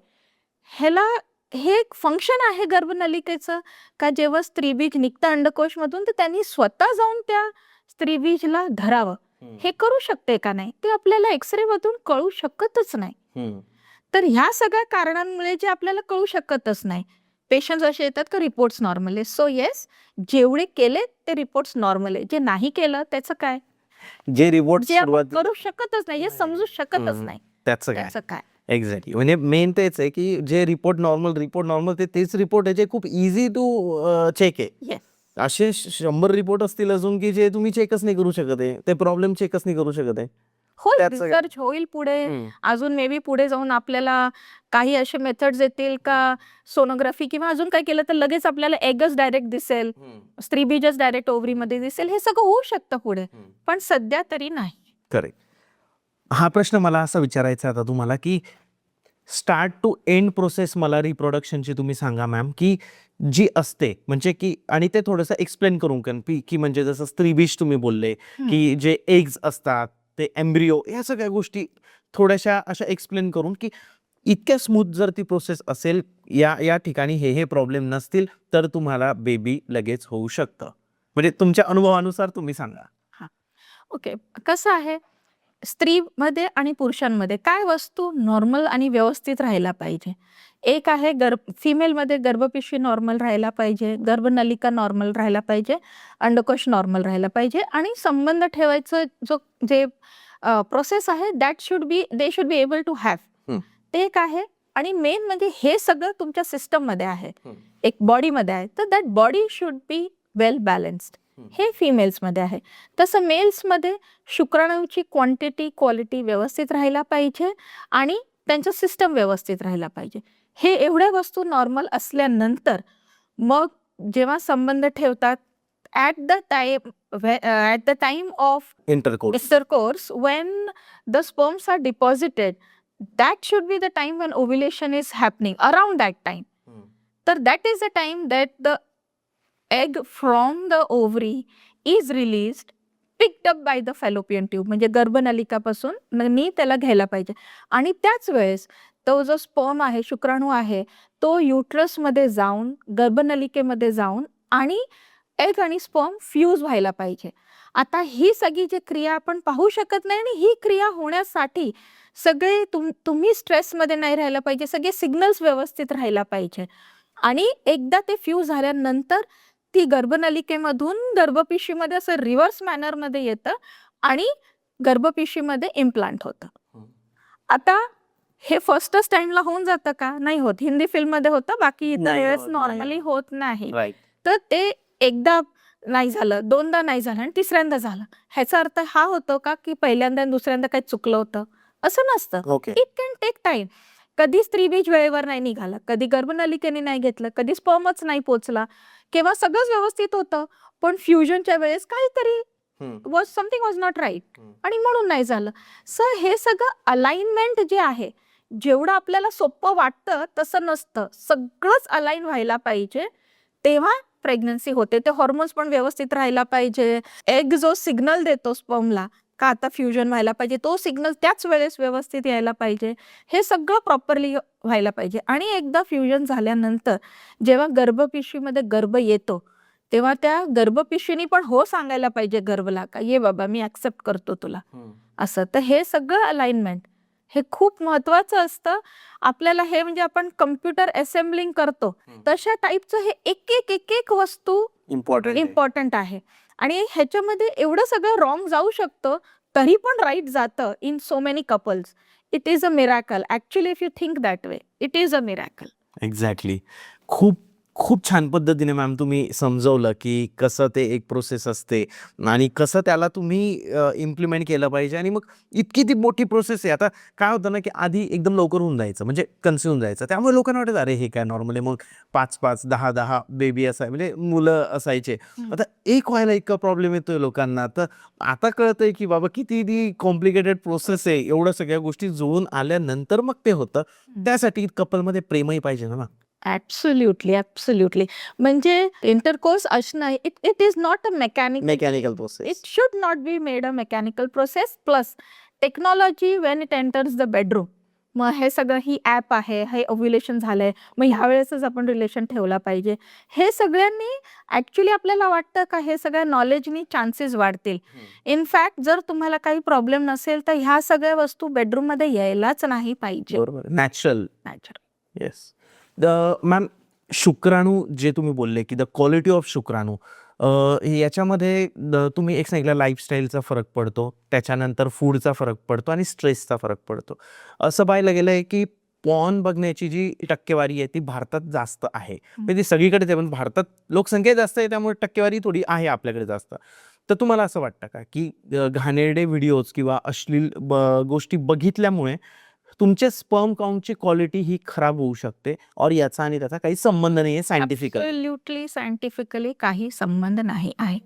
[SPEAKER 2] ह्याला हे एक फंक्शन आहे गर्भनलिकेचं, का जेव्हा स्त्रीबीज निघतं अंडकोशमधून तर त्यांनी स्वतः जाऊन त्या स्त्रीबीजला धरावं. हे करू शकते का नाही ते आपल्याला एक्सरे मधून कळू शकतच नाही. तर ह्या सगळ्या कारणांमुळे जे आपल्याला कळू शकतच नाही. पेशंट्स असे येतात का रिपोर्ट्स नॉर्मल आहे. सो येस, जेवढे केले ते रिपोर्ट्स नॉर्मल आहे, जे नाही केलं त्याचं काय,
[SPEAKER 1] जे रिपोर्ट
[SPEAKER 2] जे आपण करू शकतच नाही, हे समजू शकतच नाही
[SPEAKER 1] त्याचं काय
[SPEAKER 2] त्याचं काय.
[SPEAKER 1] एक्झॅक्टली. म्हणजे मेन तेच आहे की जे रिपोर्ट नॉर्मल तेच रिपोर्ट आहे जे खूप इझी टू चेक आहे.
[SPEAKER 2] येस,
[SPEAKER 1] असे 100 रिपोर्ट असतील अजून की जे तुम्ही चेकच नाही करू शकत आहे, ते प्रॉब्लेम चेकच नाही करू शकत आहे.
[SPEAKER 2] होईल,
[SPEAKER 1] त्याचं काय?
[SPEAKER 2] रिसर्च होईल पुढे. अजून मे बी पुढे जाऊन आपल्याला काही असे मेथड्स येतील का सोनोग्राफी किंवा अजून काय केलं तर लगेच आपल्याला एगच डायरेक्ट दिसेल, स्त्रीबीजच डायरेक्ट ओव्हरीमध्ये दिसेल. हे सगळं होऊ शकतं पुढे, पण सध्या तरी नाही.
[SPEAKER 1] करेक्ट. हा प्रश्न मला असा विचारायचा आता तुम्हाला की स्टार्ट टू एंड प्रोसेस मला रिप्रोडक्शनची तुम्ही सांगा मॅम, की जी असते म्हणजे की, आणि ते थोडंसं एक्सप्लेन करून की म्हणजे जसं स्त्रीबीज तुम्ही बोलले की जे एग्ज असतात ते एम्ब्रिओ, ह्या सगळ्या गोष्टी थोड्याशा अशा एक्सप्लेन करून की इतक्या स्मूथ जर ती प्रोसेस असेल, या ठिकाणी हे प्रॉब्लेम नसतील तर तुम्हाला बेबी लगेच होऊ शकतं. म्हणजे तुमच्या अनुभवानुसार तुम्ही सांगा.
[SPEAKER 2] ओके, कसं आहे, स्त्रीमध्ये आणि पुरुषांमध्ये काय वस्तू नॉर्मल आणि व्यवस्थित राहायला पाहिजे. एक आहे फिमेलमध्ये गर्भपिशवी नॉर्मल राहायला पाहिजे, गर्भनलिका नॉर्मल राहायला पाहिजे, अंडकोश नॉर्मल राहायला पाहिजे, आणि संबंध ठेवायचं जे प्रोसेस आहे that should be able to have. ते एक आहे. आणि मेन म्हणजे हे सगळं तुमच्या सिस्टममध्ये आहे, एक बॉडीमध्ये आहे, तर that body should be well balanced. हे फिमेल्समध्ये आहे. तसं मेल्समध्ये शुक्राणूची क्वांटिटी क्वालिटी व्यवस्थित राहायला पाहिजे आणि त्यांचं सिस्टम व्यवस्थित राहायला पाहिजे. हे एवढ्या वस्तू नॉर्मल असल्यानंतर मग जेव्हा संबंध ठेवतात at the time of intercourse when the sperms are deposited, that should be the time when ovulation is happening, around that time. तर that is the time that the egg from the ovary is released, picked up by the fallopian tube, म्हणजे गर्भनलिकापासून त्याला घ्यायला पाहिजे. आणि त्याच वेळेस तो जो स्पर्म आहे, शुक्राणू आहे, तो युट्रसमध्ये जाऊन गर्भनलिकेमध्ये जाऊन आणि एग आणि स्पर्म फ्यूज व्हायला पाहिजे. आता ही सगळी जी क्रिया आपण पाहू शकत नाही, आणि ही क्रिया होण्यासाठी सगळे तुम्ही स्ट्रेसमध्ये नाही राहायला पाहिजे, सगळे सिग्नल्स व्यवस्थित राहायला पाहिजे. आणि एकदा ते फ्यूज झाल्यानंतर ती गर्भनलिकेमधून गर्भपिशवीमध्ये असं रिव्हर्स मॅनरमध्ये येतं आणि गर्भपिशवीमध्ये इम्प्लांट होतं. आता हे फर्स्ट टाइमला होऊन जातं का? नाही होत. हिंदी फिल्ममध्ये होतं, बाकी इतर
[SPEAKER 1] नाही
[SPEAKER 2] वेळेस
[SPEAKER 1] होत, नाही
[SPEAKER 2] नॉर्मली होत नाही.
[SPEAKER 1] राईट.
[SPEAKER 2] तर ते एकदा नाही झालं, दोनदा नाही झालं आणि तिसऱ्यांदा झालं. ह्याचा अर्थ हा होतो का की पहिल्यांदा आणि दुसऱ्यांदा काही चुकलं होतं? असं नसतं.
[SPEAKER 1] Okay.
[SPEAKER 2] It can take time. कधी स्त्रीबीज वेळेवर नाही निघाला, कधी गर्भनलिकेने नाही घेतलं, कधी स्पर्मच नाही पोचला, किंवा सगळंच व्यवस्थित होतं पण फ्युजनच्या वेळेस काहीतरी समथिंग वॉज नॉट राईट आणि म्हणून नाही झालं. सर हे सगळं अलाइनमेंट जे आहे, जेवढं आपल्याला सोपं वाटतं तसं नसतं. सगळंच अलाइन व्हायला पाहिजे तेव्हा प्रेग्नन्सी होते. ते हॉर्मोन्स पण व्यवस्थित राहायला पाहिजे. एग जो सिग्नल देतो स्पर्मला का आता फ्युजन व्हायला पाहिजे, तो सिग्नल त्याच वेळेस व्यवस्थित यायला पाहिजे. हे सगळं प्रॉपरली व्हायला पाहिजे. आणि एकदा फ्युजन झाल्यानंतर जेव्हा गर्भपिशवीमध्ये गर्भ येतो तेव्हा त्या गर्भपिशवीनी पण हो सांगायला पाहिजे गर्भला, का ये बाबा मी ऍक्सेप्ट करतो तुला, असं. तर हे सगळं अलाइनमेंट हे खूप महत्वाचं असतं. आपल्याला हे म्हणजे आपण कम्प्युटर असेंबलिंग करतो तशा टाईपचं हे एक वस्तू इम्पॉर्टंट आहे. आणि ह्याच्यामध्ये एवढं सगळं रॉंग जाऊ शकतं तरी पण राईट जातं in so many couples. It is a miracle actually, if you think that way, it is a miracle.
[SPEAKER 1] Exactly. खूप खूप छान पद्धतीने मॅम तुम्ही समजवलं की कसं ते एक प्रोसेस असते आणि कसं त्याला तुम्ही इम्प्लिमेंट केलं पाहिजे आणि मग इतकी ती मोठी प्रोसेस आहे. आता काय होतं ना की आधी एकदम लवकर होऊन जायचं म्हणजे कन्सिव्ह होऊन जायचं, त्यामुळे लोकांना वाटायचं अरे हे काय नॉर्मली मग 5-5 10-10 बेबी असाय म्हणजे मुलं असायचे. आता एक व्हायला इतका प्रॉब्लेम येतोय लोकांना. तर आता कळतंय की बाबा किती ती कॉम्प्लिकेटेड प्रोसेस आहे. एवढ्या सगळ्या गोष्टी जुळून आल्यानंतर मग ते होतं. त्यासाठी कपलमध्ये प्रेमही पाहिजे ना.
[SPEAKER 2] Absolutely, absolutely. म्हणजे इंटरकोर्स असणं it it is not a mechanical
[SPEAKER 1] mechanical
[SPEAKER 2] thing.
[SPEAKER 1] Process.
[SPEAKER 2] It should not be made a mechanical process. Plus technology when it enters the bedroom, मग हे सगळं ही ॲप आहे, हे ओव्ह्युलेशन झालंय, मग ह्यावेळेसच आपण रिलेशन ठेवला पाहिजे. हे सगळ्यांनी ॲक्च्युली आपल्याला वाटतं का हे सगळ्या नॉलेजनी चान्सेस वाढतील. इनफॅक्ट जर तुम्हाला काही प्रॉब्लेम नसेल तर ह्या सगळ्या वस्तू बेडरूममध्ये यायलाच नाही पाहिजे.
[SPEAKER 1] बरोबर. नॅचरल.
[SPEAKER 2] नॅचरल.
[SPEAKER 1] येस. मॅम शुक्राणू जे तुम्ही बोलले की द क्वालिटी ऑफ शुक्राणू याच्यामध्ये तुम्ही एक सांगितलं लाईफस्टाईलचा फरक पडतो, त्याच्यानंतर फूडचा फरक पडतो आणि स्ट्रेसचा फरक पडतो. असं पाहिलं गेलं आहे की पॉर्न बघण्याची जी टक्केवारी आहे ती भारतात जास्त आहे. म्हणजे ती सगळीकडेच आहे, पण भारतात लोकसंख्या जास्त आहे त्यामुळे टक्केवारी थोडी आहे आपल्याकडे जास्त. तर तुम्हाला असं वाटतं का की घाणेरडे व्हिडिओज किंवा अश्लील गोष्टी बघितल्यामुळे तुमच्या स्पर्म काउंटची क्वालिटी ही खराब होऊ शकते और याचा आणि त्याचा काही संबंध नाहीये सायंटिफिकली?
[SPEAKER 2] ॲब्सोल्युटली सायंटिफिकली काही संबंध नाही आहे.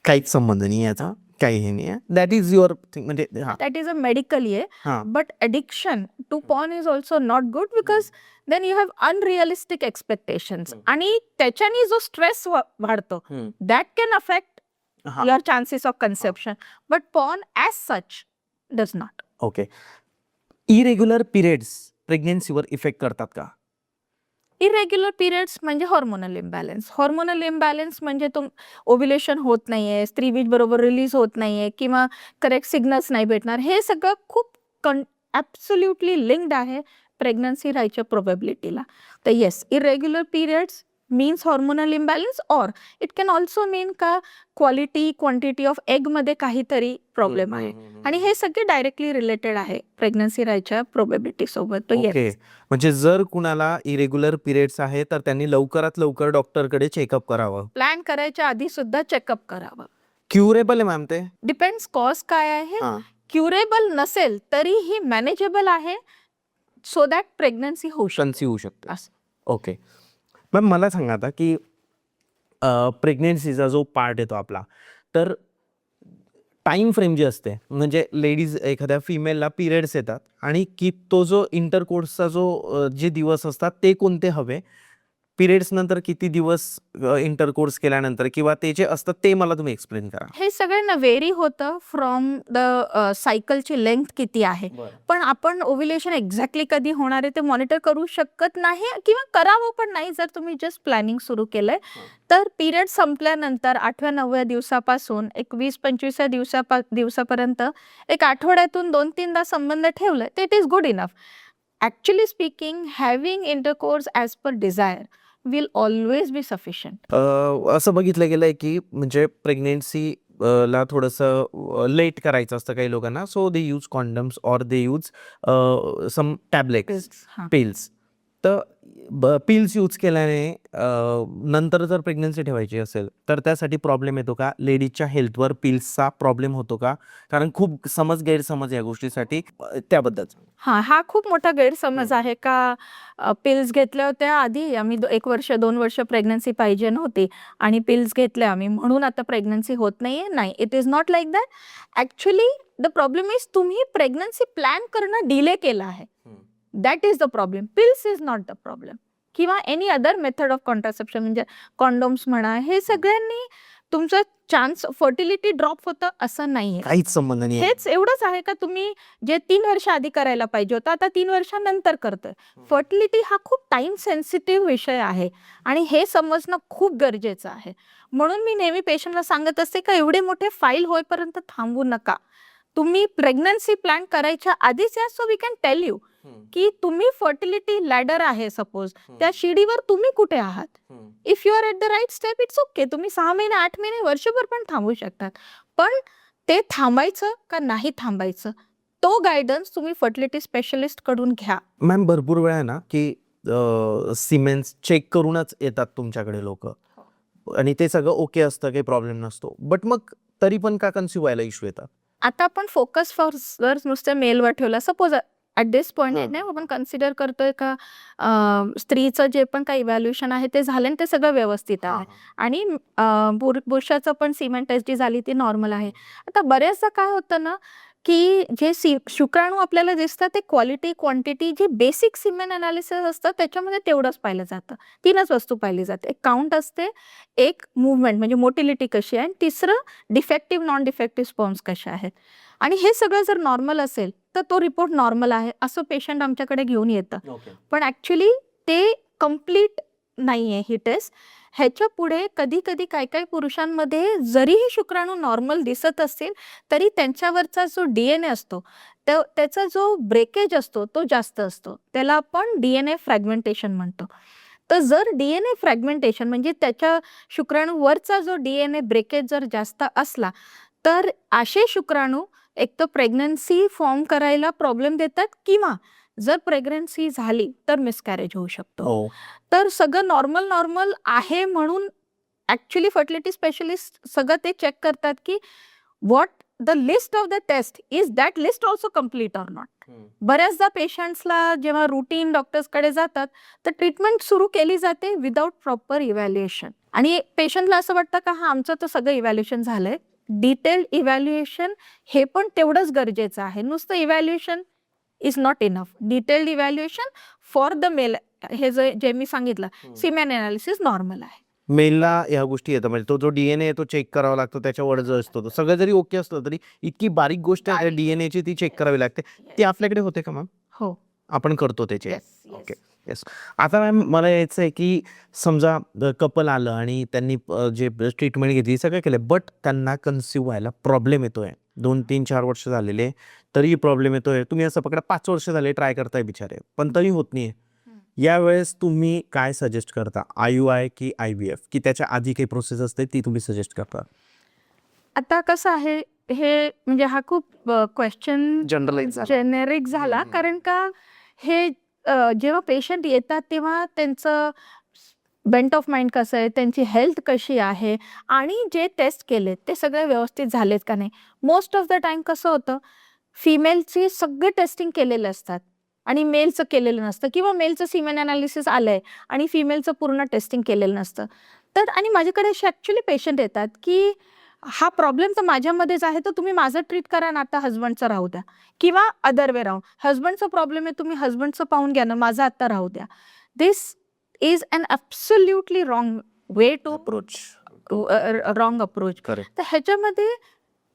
[SPEAKER 1] काहीच संबंध नाही याचा, काहीही नाही आहे. दॅट इज युअर थिंग म्हणजे हां,
[SPEAKER 2] That is a medically,
[SPEAKER 1] हां.
[SPEAKER 2] but addiction to porn is also not good because then you have unrealistic expectations. आणि त्याच्याने जो स्ट्रेस वाढतो
[SPEAKER 1] हं.
[SPEAKER 2] that can affect
[SPEAKER 1] हां.
[SPEAKER 2] your chances of conception, but porn as such does not.
[SPEAKER 1] Okay. Irregular periods प्रेग्नन्सीवर इफेक्ट करतात का?
[SPEAKER 2] इरेग्युलर पिरियड्स म्हणजे हॉर्मोनल इम्बॅलन्स. हॉर्मोनल इम्बॅलन्स म्हणजे ओव्ह्युलेशन होत नाहीये, स्त्रीबीज बरोबर रिलीज होत नाहीये किंवा करेक्ट सिग्नल्स नाही भेटणार. हे सगळं खूप ॲब्सोल्युटली लिंक्ड आहे प्रेग्नन्सी राहायच्या प्रोबॅबिलिटीला. तर yes, irregular periods means hormonal imbalance or it can also mean का क्वालिटी, क्वांटिटी ऑफ एगमध्ये काहीतरी प्रॉब्लेम आहे. आणि हे सगळे डायरेक्टली रिलेटेड आहे प्रेग्नन्सी राहायच्या प्रोबॅबिलिटी सोबत. तर
[SPEAKER 1] ओके.
[SPEAKER 2] येस.
[SPEAKER 1] म्हणजे जर कुणाला इरेग्युलर पिरियड्स आहे तर त्यांनी लवकरात लवकर डॉक्टरकडे चेकअप करावं.
[SPEAKER 2] प्लॅन करायच्या आधी सुद्धा चेकअप करावं.
[SPEAKER 1] क्युरेबल आहे मॅम ते?
[SPEAKER 2] डिपेंड्स कॉज काय आहे.
[SPEAKER 1] हां.
[SPEAKER 2] क्युरेबल नसेल तरीही मॅनेजेबल आहे सो दॅट प्रेग्नन्सी होऊ शकते.
[SPEAKER 1] कन्सीव्ह होऊ शकते.
[SPEAKER 2] असं.
[SPEAKER 1] ओके. मॅम मला सांगा आता की प्रेग्नन्सीचा जो पार्ट येतो आपला, तर टाईम फ्रेम जी असते म्हणजे लेडीज एखाद्या फिमेलला पिरियड्स येतात आणि की तो जो इंटरकोर्सचा जो जे दिवस असतात ते कोणते हवे? पिरियड्स नंतर किती दिवस इंटरकोर्स केल्यानंतर किंवा ते जे असतात ते मला तुम्ही एक्सप्लेन करा.
[SPEAKER 2] हे सगळ्यांना व्हेरी होतं फ्रॉम द सायकलची लेंथ किती आहे. पण आपण ओव्ह्युलेशन एक्झॅक्टली कधी होणार आहे ते मॉनिटर करू शकत नाही किंवा करावं पण नाही जर तुम्ही जस्ट प्लॅनिंग सुरू केलंय. तर पिरियड संपल्यानंतर 8व्या-9व्या दिवसापासून एक 20-25व्या दिवसापर्यंत एक आठवड्यातून 2-3दा संबंध ठेवले तर it is good enough. Actually speaking having intercourse as per desire will always be sufficient.
[SPEAKER 1] असं बघितलं गेलंय की म्हणजे प्रेग्नेन्सी ला थोडंसं लेट करायचं असतं काही लोकांना, सो दे यूज कॉन्डम्स और दे यूज सम टॅबलेट्स, पिल्स. तर पिल्स यूज केल्याने नंतर जर प्रेग्नन्सी ठेवायची असेल तर त्यासाठी प्रॉब्लेम येतो का? लेडीजच्या हेल्थवर पिल्सचा प्रॉब्लेम होतो का? कारण खूप गैरसमज या गोष्टीसाठी त्याबद्दल.
[SPEAKER 2] हां, हा खूप मोठा गैरसमज आहे का पिल्स घेतल्या होत्या आधी आम्ही 1 वर्ष 2 वर्ष प्रेग्नन्सी पाहिजे नव्हती आणि पिल्स घेतल्या आम्ही म्हणून आता प्रेग्नन्सी होत नाहीये. नाही, it is not like that. Actually the problem is तुम्ही प्रेग्नन्सी प्लॅन करणं डिले केलं आहे. That is the problem. Pills is not the problem किंवा any other method of contraception म्हणजे कॉन्डोम्स म्हणा, हे सगळ्यांनी तुमचं चान्स फर्टिलिटी ड्रॉप होतं असं नाहीये.
[SPEAKER 1] काहीच संबंध नाही.
[SPEAKER 2] हेच एवढंच आहे का तुम्ही जे 3 वर्ष आधी करायला पाहिजे होतं आता 3 वर्षानंतर करतोय. फर्टिलिटी हा खूप टाइम सेन्सिटिव्ह विषय आहे आणि हे समजणं खूप गरजेचं आहे. म्हणून मी नेहमी पेशंटला सांगत असते का एवढे मोठे फाईल होईपर्यंत थांबू नका. तुम्ही प्रेग्नन्सी प्लॅन करायच्या आधीच या so we can tell you की तुम्ही फर्टिलिटी लॅडर आहे सपोज त्या शिडीवर तुम्ही कुठे आहात. If you are at the right step it's okay. तुम्ही 6 महिने 8 महिने वर्षभर पण थांबू शकतात. पण ते थांबायचं का नाही थांबायचं तो गायडन्स तुम्ही फर्टिलिटी स्पेशलिस्ट कडून घ्या.
[SPEAKER 1] मॅम भरपूर वेळा आहे ना की सिमेंट्स चेक करूनच येतात तुमच्याकडे लोक, आणि ते सगळं ओके असतं, काही प्रॉब्लेम नसतो, बट मग तरी पण का कन्सिव्ह व्हायला इश्यू येतात?
[SPEAKER 2] आता आपण फोकस फॉर जर नुसतं मेलवर ठेवला, सपोज ॲट दिस पॉईंट
[SPEAKER 1] हं.
[SPEAKER 2] नाही आपण कन्सिडर करतोय का स्त्रीचं जे पण काही इव्हॅल्युएशन आहे ते झालं आणि ते सगळं व्यवस्थित आहे, आणि पुरुषाचं पण सिमेंट टेस्ट जी झाली ती नॉर्मल आहे. आता बऱ्याचदा काय होतं ना, की जे शुक्राणू आपल्याला दिसतात ते क्वालिटी क्वांटिटी जी बेसिक सिमेंट अनालिसिस असतं त्याच्यामध्ये तेवढंच पाहिलं जातं. 3च वस्तू पाहिली जाते. एक काउंट असते, एक मूव्हमेंट म्हणजे मोटिलिटी कशी आहे, आणि तिसरं डिफेक्टिव्ह नॉन डिफेक्टिव्ह स्पर्म्स कसे आहेत. आणि हे सगळं जर नॉर्मल असेल तर तो रिपोर्ट नॉर्मल आहे असं पेशंट आमच्याकडे घेऊन येतं. पण ॲक्च्युली ते कम्प्लीट नाही आहे ही टेस्ट. ह्याच्या पुढे कधी-कधी काही-काही पुरुषांमध्ये जरीही शुक्राणू नॉर्मल दिसत असतील, तरी त्यांच्यावरचा जो DNA असतो, त्याचा जो ब्रेकेज असतो तो जास्त असतो. त्याला आपण DNA फ्रॅगमेंटेशन म्हणतो. तर जर DNA फ्रॅगमेंटेशन म्हणजे त्याच्या शुक्राणूवरचा जो DNA ब्रेकेज जर जास्त असला, तर असे शुक्राणू एक तर प्रेग्नन्सी फॉर्म करायला प्रॉब्लेम देतात, किंवा जर प्रेग्नन्सी झाली तर मिसकॅरेज होऊ शकतो.
[SPEAKER 1] हो.
[SPEAKER 2] तर सगळं नॉर्मल आहे म्हणून ॲक्च्युअली फर्टिलिटी स्पेशलिस्ट सगळं ते चेक करतात की what the list of the test is that list also complete or not. बऱ्याचदा पेशंट्सला जेव्हा रुटीन डॉक्टर्सकडे जातात तर ट्रीटमेंट सुरू केली जाते विदाउट प्रॉपर इव्हॅल्युएशन, आणि पेशंटला असं वाटतं का हा आमचं तर सगळं इव्हॅल्युएशन झालंय. डिटेल्ड इव्हॅल्युएशन हे पण तेवढंच गरजेचं आहे. नुसतं evaluation is not enough. Detailed evaluation for the male, हे जे मी सांगितलं सिमेन अनालिसिस नॉर्मल आहे.
[SPEAKER 1] मेलला ह्या गोष्टी येतात, म्हणजे तो जो DNA आहे तो चेक करावा लागतो, त्याच्यावर जो असतो तो सगळं जरी ओके असलं तरी इतकी बारीक गोष्ट आहे DNA ची ती चेक करावी लागते. ती आपल्याकडे होते का मॅम?
[SPEAKER 2] हो.
[SPEAKER 1] आपण करतो त्याचे?
[SPEAKER 2] Yes, yes.
[SPEAKER 1] ओके. येस. आता मॅम मला यायचं आहे की समजा कपल आलं आणि त्यांनी जे ट्रीटमेंट घेतली सगळं केलं, बट त्यांना कन्सिव्ह व्हायला प्रॉब्लेम येतोय. 2-3-4 वर्ष झालेले तरी प्रॉब्लेम येतोय. तुम्ही असं पकडा 5 वर्ष झाले ट्राय करताय बिचारे, पण तरी होत नाहीये. यावेळेस तुम्ही काय सजेस्ट करता? IUI की IVF, की त्याच्या आधी काही प्रोसेस असते ती तुम्ही सजेस्ट करता?
[SPEAKER 2] आता कसं आहे, हे म्हणजे हा खूप क्वेश्चन
[SPEAKER 1] जनरलाइज झाला.
[SPEAKER 2] जेनेरिक झाला, कारण का हे जेव्हा पेशंट येतात तेव्हा त्यांचं बेंट ऑफ माइंड कसं आहे, त्यांची हेल्थ कशी आहे, आणि जे टेस्ट केले ते सगळे व्यवस्थित झालेत का नाही. मोस्ट ऑफ द टाइम कसं होतं, फिमेलची सगळे टेस्टिंग केलेले असतात आणि मेलचं केलेलं नसतं, किंवा मेलचं सिमेन अनालिसिस आलंय आणि फिमेलचं पूर्ण टेस्टिंग केलेलं नसतं. तर आणि माझ्याकडे असे ॲक्च्युली पेशंट येतात की हा प्रॉब्लेम तर माझ्यामध्येच आहे, तर तुम्ही माझं ट्रीट करा ना, आता हजबंडचं राहू द्या, किंवा अदर वे राहून हजबंडचा प्रॉब्लेम आहे, तुम्ही हजबंडचं पाहून घ्या ना, माझं आता राहू द्या. This is an absolutely wrong way to
[SPEAKER 1] approach.
[SPEAKER 2] Wrong approach.
[SPEAKER 1] Correct.
[SPEAKER 2] तर ह्याच्यामध्ये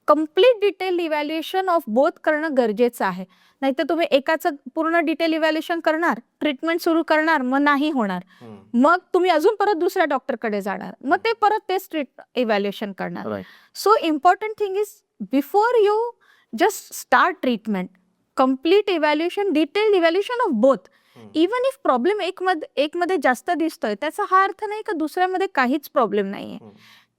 [SPEAKER 2] complete detail evaluation of both करणं गरजेचं आहे. नाहीतर तुम्ही एकाचं पूर्ण डिटेल इव्हॅल्युएशन करणार, ट्रीटमेंट सुरू करणार, मग नाही होणार, मग तुम्ही अजून परत दुसऱ्या डॉक्टरकडे जाणार, मग ते परत तेच इव्हॅल्युएशन करणार.
[SPEAKER 1] Right.
[SPEAKER 2] So important thing is before you just start treatment, complete evaluation, detailed evaluation of both. Even if problem एक मध्ये जास्त दिसतोय, त्याचा हा अर्थ नाही का दुसऱ्यामध्ये काहीच प्रॉब्लेम नाहीये.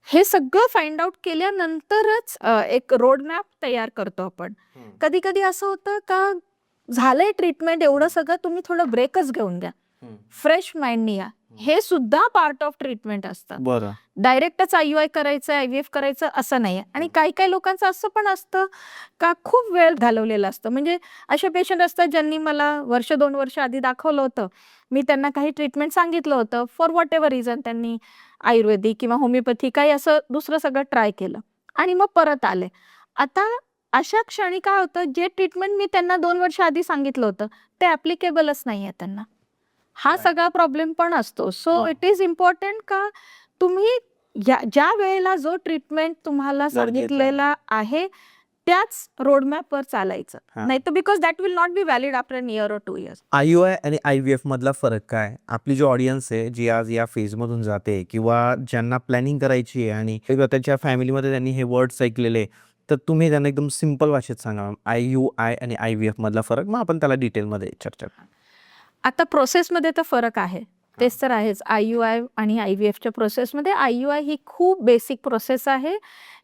[SPEAKER 2] हे सगळं फाइंड आउट केल्यानंतरच एक रोड मॅप तयार करतो आपण. कधी कधी असं होतं का झालंय ट्रीटमेंट एवढं सगळं, तुम्ही थोडं ब्रेकच घेऊन द्या, फ्रेश माइंडनी या. हे सुद्धा पार्ट ऑफ ट्रीटमेंट असतं.
[SPEAKER 1] बरं.
[SPEAKER 2] डायरेक्टच IUI करायचं, IVF करायचं असं नाही. आणि काही काही लोकांचं असं पण असतं का खूप वेळ घालवलेला असतं. म्हणजे असे पेशंट असतात ज्यांनी मला 1-2 वर्ष आधी दाखवलं होतं, मी त्यांना काही ट्रीटमेंट सांगितलं होतं, फॉर व्हॉट एव्हर रिझन त्यांनी आयुर्वेदिक किंवा होमिओपॅथी काही असं दुसरं सगळं ट्राय केलं आणि मग परत आले. आता अशा क्षणी काय होतं, जे ट्रीटमेंट मी त्यांना 2 वर्ष आधी सांगितलं होतं ते ॲप्लिकेबलच नाही आहे त्यांना. हा सगळा प्रॉब्लेम पण असतो. सो इट इज इम्पॉर्टंट का तुम्ही ज्या वेळेला जो ट्रीटमेंट तुम्हाला सांगितलेला आहे त्याच रोडमॅपवर चालायचं, नाही तर because that will not be valid after an year or 2 years.
[SPEAKER 1] IUI आणि IVF मधला फरक काय? आपली जी ऑडियन्स आहे जी आज या फेजमधून जाते किंवा ज्यांना प्लॅनिंग करायची आहे आणि त्याच्या फॅमिलीमध्ये त्यांनी हे वर्ड्स ऐकलेले, तर तुम्ही त्यांना एकदम सिंपल भाषेत सांगा IUI आणि IVF मधला फरक, मग आपण त्याला डिटेलमध्ये चर्चा करू.
[SPEAKER 2] आता प्रोसेसमध्ये तर फरक आहे, तेच तर आहेच. IUI आणि IVFच्या प्रोसेसमध्ये IUI ही खूप बेसिक प्रोसेस आहे,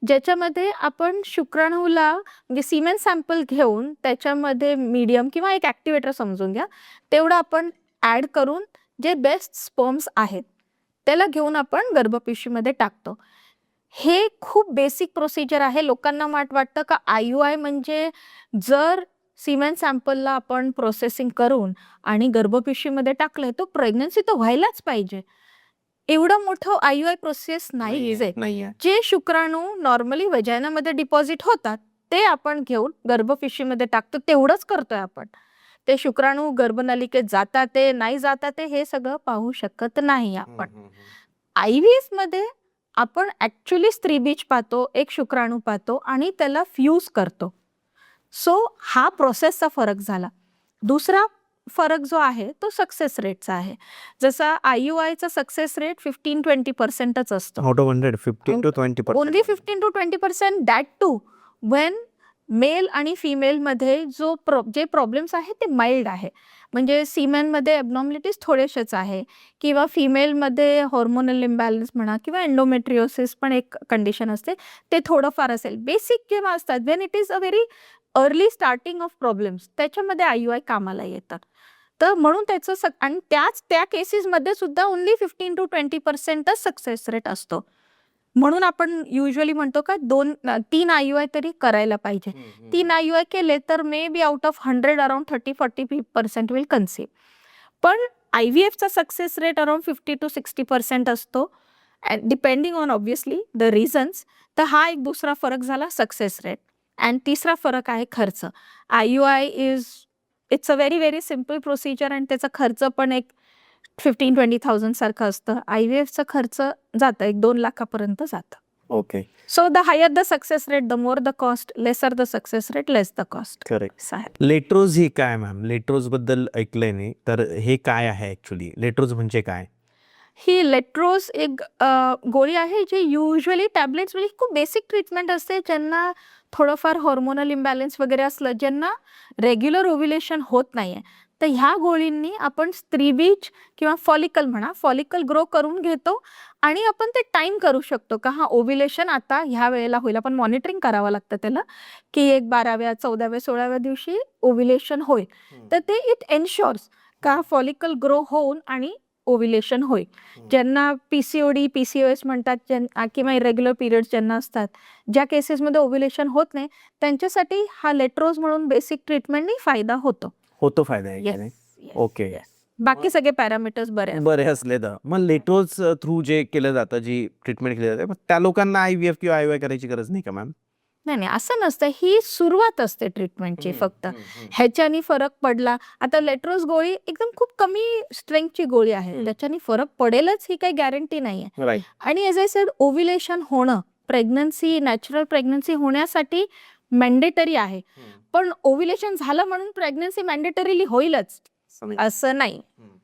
[SPEAKER 2] ज्याच्यामध्ये आपण शुक्राणूला म्हणजे सिमेन सॅम्पल घेऊन त्याच्यामध्ये मीडियम किंवा एक ॲक्टिवेटर समजून घ्या, तेवढं आपण ॲड करून जे बेस्ट स्पर्म्स आहेत त्याला घेऊन आपण गर्भपिशवीमध्ये टाकतो. हे खूप बेसिक प्रोसिजर आहे. लोकांना वाटतं का IUI म्हणजे जर सीमेन सॅम्पलला आपण प्रोसेसिंग करून आणि गर्भपिशवीमध्ये टाकलंय तो प्रेग्नन्सी तर व्हायलाच पाहिजे. एवढं मोठं IUI प्रोसेस नाही आहे.
[SPEAKER 1] नाहीये.
[SPEAKER 2] जे शुक्राणू नॉर्मली वजायनामध्ये डिपॉझिट होतात ते आपण घेऊन गर्भपिशवीमध्ये टाकतो, तेवढंच करतोय आपण. ते शुक्राणू गर्भनलिकेत जातात ते नाही जातात ते हे सगळं पाहू शकत नाही आपण. IVF मध्ये आपण ॲक्च्युअली स्त्रीबीज पाहतो, एक शुक्राणू पाहतो आणि त्याला फ्यूज करतो. सो हा प्रोसेसचा फरक झाला. दुसरा फरक जो आहे तो सक्सेस रेटचा आहे. जसा IUIचा सक्सेस रेट 15-20% असतो.
[SPEAKER 1] Out of 100 15 to 20%.
[SPEAKER 2] Only 15 to 20% that too when male आणि फिमेलमध्ये जे प्रॉब्लेम्स आहेत ते माइल्ड आहे. म्हणजे सीमेनमध्ये ॲबनॉर्मॅलिटीज थोडेसेच आहे किंवा फिमेलमध्ये हॉर्मोनल इम्बॅलन्स म्हणा किंवा एंडोमेट्रिओसिस पण एक कंडिशन असते, ते थोडंफार असेल. बेसिक जेव्हा असतात Wien it is a very early starting of problems त्याच्यामध्ये IUI कामाला येतात. तर म्हणून त्याचं आणि त्या केसेसमध्ये सुद्धा ओन्ली 15 to 20%च सक्सेस रेट असतो. म्हणून आपण युजली म्हणतो का 3 IUI तरी करायला पाहिजे. 3 IUI केले तर may be out of 100 around 30-40% will conceive. पण IVFचा सक्सेस रेट अराउंड 50 to 60% असतो depending on obviously the reasons. तर हा एक दुसरा फरक झाला सक्सेस रेट. आणि तिसरा फरक आहे खर्च. IUI it's a very simple procedure आणि त्याचा खर्च पण एक 15-20,000 सारखं असतं. IVFचा खर्च जातं 1-2 लाखापर्यंत जातं.
[SPEAKER 1] Okay.
[SPEAKER 2] So the higher the success rate the more the cost, lesser the success rate less the cost.
[SPEAKER 1] Correct. Letrozole ही काय मॅम? लेट्रोज बद्दल ऐकलंय नाही, तर हे काय आहे ऍक्च्युली? लेट्रोज म्हणजे काय?
[SPEAKER 2] ही लेट्रोज एक गोळी आहे जी युजली टॅबलेट्स म्हणजे खूप बेसिक ट्रीटमेंट असते. ज्यांना थोडंफार हॉर्मोनल इम्बॅलन्स वगैरे असलं, ज्यांना रेग्युलर ओव्ह्युलेशन होत नाहीये, तर ह्या गोळींनी आपण स्त्रीबीज किंवा फॉलिकल म्हणा, फॉलिकल ग्रो करून घेतो आणि आपण ते टाइम करू शकतो का हा ओव्ह्युलेशन आता ह्या वेळेला होईल. आपण मॉनिटरिंग करावं लागतं त्याला की एक 12व्या 14व्या 16व्या दिवशी ओव्ह्युलेशन होईल. तर ते इट एन्श्योर्स का फॉलिकल ग्रो होऊन आणि ओव्ह्युलेशन होईल. ज्यांना PCOD, PCOS म्हणतात किंवा इरेग्युलर पिरियड्स ज्यांना असतात, ज्या केसेसमध्ये ओव्ह्युलेशन होत नाही त्यांच्यासाठी हा लेट्रोज म्हणून बेसिक ट्रीटमेंटनी फायदा होतो.
[SPEAKER 1] फायदा आहे की नाही? ओके.
[SPEAKER 2] बाकी सगळे पॅरामीटर्स
[SPEAKER 1] बरे असले तर मग लेट्रोज थ्रू जे केलं जातं, जी ट्रीटमेंट केली जाते, मग त्या लोकांना IVF किंवा IUI करायची गरज नाही का मॅम?
[SPEAKER 2] नाही असं नसतं. ही सुरुवात असते ट्रीटमेंटची फक्त. ह्याच्यानी फरक पडला. आता लेट्रोज गोळी एकदम खूप कमी स्ट्रेंथची गोळी आहे, त्याच्यानी फरक पडेलच ही काही गॅरंटी नाहीये.
[SPEAKER 1] राईट.
[SPEAKER 2] आणि एज आय सेड ओव्ह्युलेशन होणं नॅचरल प्रेग्नन्सी होण्यासाठी मॅन्डेटरी आहे. पण ओव्ह्युलेशन झालं म्हणून प्रेग्नन्सी मॅन्डेटरीली होईलच असं नाही.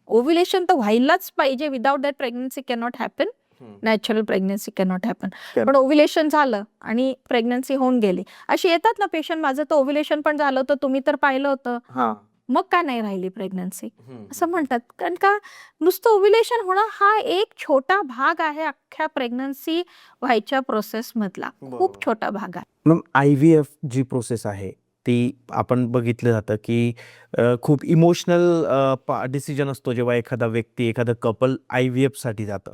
[SPEAKER 2] ओव्ह्युलेशन तर व्हायलाच पाहिजे. Without that pregnancy cannot happen. Natural pregnancy cannot happen. पण ओव्ह्युलेशन झालं आणि प्रेग्नन्सी होऊन गेली. अशी येतात ना पेशंट, माझं तर ओव्ह्युलेशन पण झालं होतं, तुम्ही तर पाहिलं होतं, मग का नाही राहिली प्रेग्नन्सी असं म्हणतात. कारण का नुसतं ओव्ह्युलेशन होणं हा एक छोटा भाग आहे अख्ख्या प्रेग्नन्सी व्हायच्या प्रोसेस मधला. खूप छोटा भाग आहे.
[SPEAKER 1] मग IVF जी प्रोसेस आहे ती आपण बघितलं जातं की खूप इमोशनल डिसिजन असतो जेव्हा एखादा व्यक्ती, एखादं कपल IVF साठी जातं.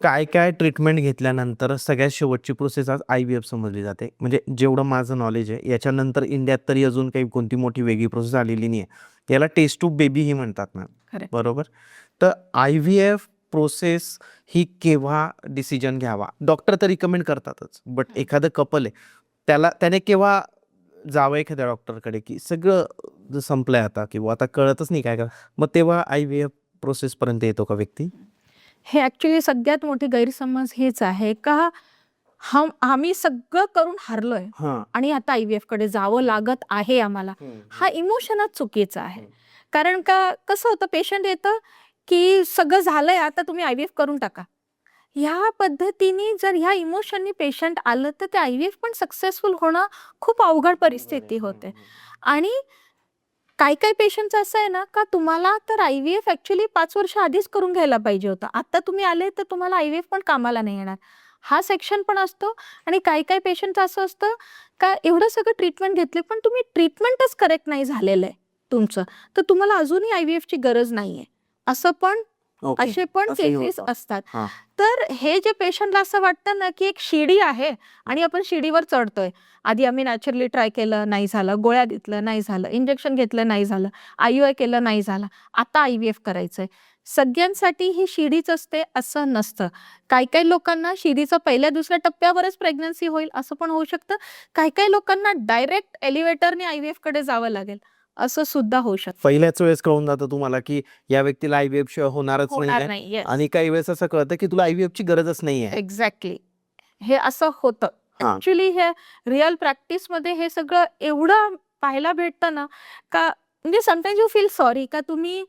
[SPEAKER 1] काय काय ट्रीटमेंट घेतल्यानंतर सगळ्यात शेवटची प्रोसेस आज IVF समजली जाते? म्हणजे जेवढं माझं नॉलेज आहे, याच्यानंतर इंडियात तरी अजून काही कोणती मोठी वेगळी प्रोसेस आलेली नाही आहे. याला टेस्ट ट्यूब बेबी ही म्हणतात मॅम,
[SPEAKER 2] Correct.
[SPEAKER 1] बरोबर? तर IVF प्रोसेस ही केव्हा डिसिजन घ्यावा? डॉक्टर तर रिकमेंड करतातच, बट एखादं कपल आहे त्याने केव्हा जावं एखाद्या डॉक्टरकडे की सगळं संपलंय आता किंवा आता कळतच नाही काय करा, मग तेव्हा IVF प्रोसेस पर्यंत येतो का व्यक्ती?
[SPEAKER 2] हे ऍक्च्युली सगळ्यात मोठी गैरसमज हेच आहे का आम्ही सगळं करून हारलोय आणि आता IVF कडे जावं लागत आहे आम्हाला. हा इमोशनच चुकीचा आहे. कारण का कसं होतं, पेशंट येतं की सगळं झालंय आता तुम्ही IVF करून टाका. ह्या पद्धतीने जर ह्या इमोशननी पेशंट आलं तर ते IVF पण सक्सेसफुल होणं खूप अवघड परिस्थिती होते. आणि काही पेशंटचं असं आहे ना का तुम्हाला तर IVF ऍक्च्युली 5 वर्ष आधीच करून घ्यायला पाहिजे होतं. आता तुम्ही आले तर तुम्हाला IVF पण कामाला नाही येणार. हा सेक्शन पण असतो. आणि काही पेशंटचं असं असतं का एवढं सगळं ट्रीटमेंट घेतले पण तुम्ही ट्रीटमेंटच करेक्ट नाही झालेलं आहे. तुमचं, तर तुम्हाला अजूनही IVF ची गरज नाहीये. असं पण
[SPEAKER 1] ओके.
[SPEAKER 2] असे पण
[SPEAKER 1] असंही
[SPEAKER 2] केसेस
[SPEAKER 1] होतं.
[SPEAKER 2] असतात.
[SPEAKER 1] हां.
[SPEAKER 2] तर हे जे पेशंटला असं वाटतं ना, की एक शिडी आहे आणि आपण शिडीवर चढतोय. आधी आम्ही नॅचरली ट्राय केलं, नाही झालं. गोळ्या घेतलं, नाही झालं. इंजेक्शन घेतलं, नाही झालं. IUI केलं, नाही झालं. आता IVF करायचंय. सगळ्यांसाठी ही शिडीच असते असं नसतं. काही-काही लोकांना शिडीच्या पहिल्या दुसऱ्या टप्प्यावरच प्रेग्नन्सी होईल असं पण होऊ शकतं. काही-काही लोकांना डायरेक्ट एलिव्हेटरने IVF कडे जावं लागेल, असं सुद्धा होऊ शकतं.
[SPEAKER 1] पहिल्याच वेळेस कळून जातं तुम्हाला, की या व्यक्तीला IVF शिवाय होणारच
[SPEAKER 2] होणार
[SPEAKER 1] नाहीये
[SPEAKER 2] नाही. येस.
[SPEAKER 1] आणि काही वेळेस असं कळतं, की तुला IVF ची गरजच नाहीये.
[SPEAKER 2] एक्झॅक्टली. हे असं होतं.
[SPEAKER 1] हां.
[SPEAKER 2] ॲक्चुअली हे रिअल प्रॅक्टिसमध्ये हे सगळं एवढं पाहायला भेटतं ना, का म्हणजे समटाईम्स यू फील सॉरी का तुम्ही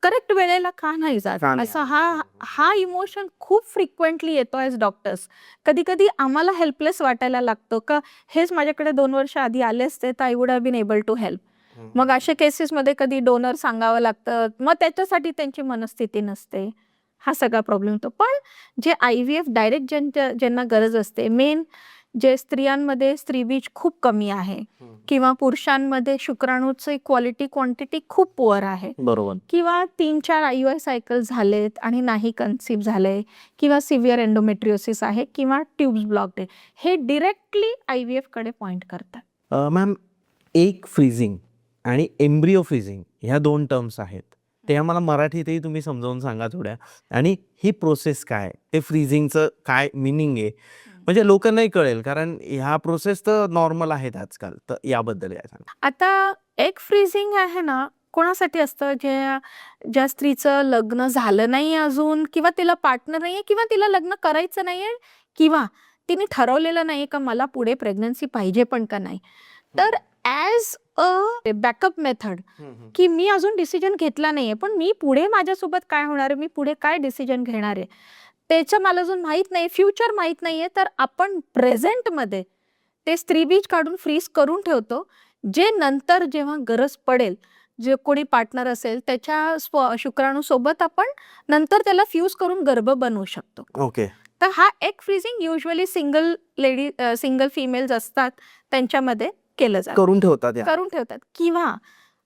[SPEAKER 2] करेक्ट वेळेला का नाही जात?
[SPEAKER 1] का नाही
[SPEAKER 2] असा
[SPEAKER 1] आलं?
[SPEAKER 2] हा
[SPEAKER 1] बरोबर.
[SPEAKER 2] हा इमोशन खूप फ्रिक्वेंटली येतो ॲज डॉक्टर्स. कधी-कधी आम्हाला हेल्पलेस वाटायला लागतं का हेच माझ्याकडे 2 वर्ष आधी आले असते तर I would have been able to help. मग अशा केसेसमध्ये कधी डोनर सांगावं लागतं. मग त्याच्यासाठी त्यांची मनस्थिती नसते. हा सगळा प्रॉब्लेम होतो. पण जे IVF डायरेक्ट ज्यांना गरज असते, मेन जे स्त्रियांमध्ये स्त्रीबीज खूप कमी आहे किंवा पुरुषांमध्ये शुक्राणूची क्वालिटी, क्वांटिटी खूप पुअर आहे
[SPEAKER 1] बरोबर.
[SPEAKER 2] किंवा 3-4 IUI सायकल झालेत आणि नाही कन्सीव्ह झालंय किंवा सिव्हिअर एंडोमेट्रियोसिस आहे किंवा ट्यूब्स ब्लॉक्ड आहे. हे डिरेक्टली IVF कडे पॉइंट करतात.
[SPEAKER 1] मॅम, एग फ्रीजिंग आणि एम्ब्रिओ फ्रीजिंग ह्या 2 टर्म्स आहेत. ते आम्हाला मराठीतही तुम्ही समजावून सांगा थोड्या. आणि ही प्रोसेस काय? ते फ्रीजिंगचं काय मीनिंग आहे? म्हणजे लोकांनाही कळेल, कारण ह्या प्रोसेस तर नॉर्मल आहेत आजकाल. तर याबद्दल काय सांगा?
[SPEAKER 2] आता एग फ्रीजिंग आहे ना, कोणासाठी असतं? ज्या स्त्रीचं लग्न झालं नाही अजून किंवा तिला पार्टनर नाहीये किंवा तिला लग्न करायचं नाहीये किंवा तिने ठरवलेलं नाहीये का मला पुढे प्रेग्नन्सी पाहिजे पण का नाही. तर ॲज अ बॅकअप मेथड की मी अजून डिसिजन घेतला नाहीये, पण मी पुढे माझ्यासोबत काय होणार आहे, मी पुढे काय डिसिजन घेणार आहे, त्याचं मला अजून माहीत नाही, फ्युचर माहीत नाहीये. तर आपण प्रेझेंटमध्ये ते स्त्रीबीज काढून फ्रीज करून ठेवतो. जे नंतर जेव्हा गरज पडेल, जे कोणी पार्टनर असेल त्याच्या शुक्राणूसोबत आपण नंतर त्याला फ्यूज करून गर्भ बनवू शकतो.
[SPEAKER 1] ओके.
[SPEAKER 2] तर हा egg freezing usually single females असतात त्यांच्यामध्ये केलं जातं.
[SPEAKER 1] करून ठेवतात या.
[SPEAKER 2] करून ठेवतात किंवा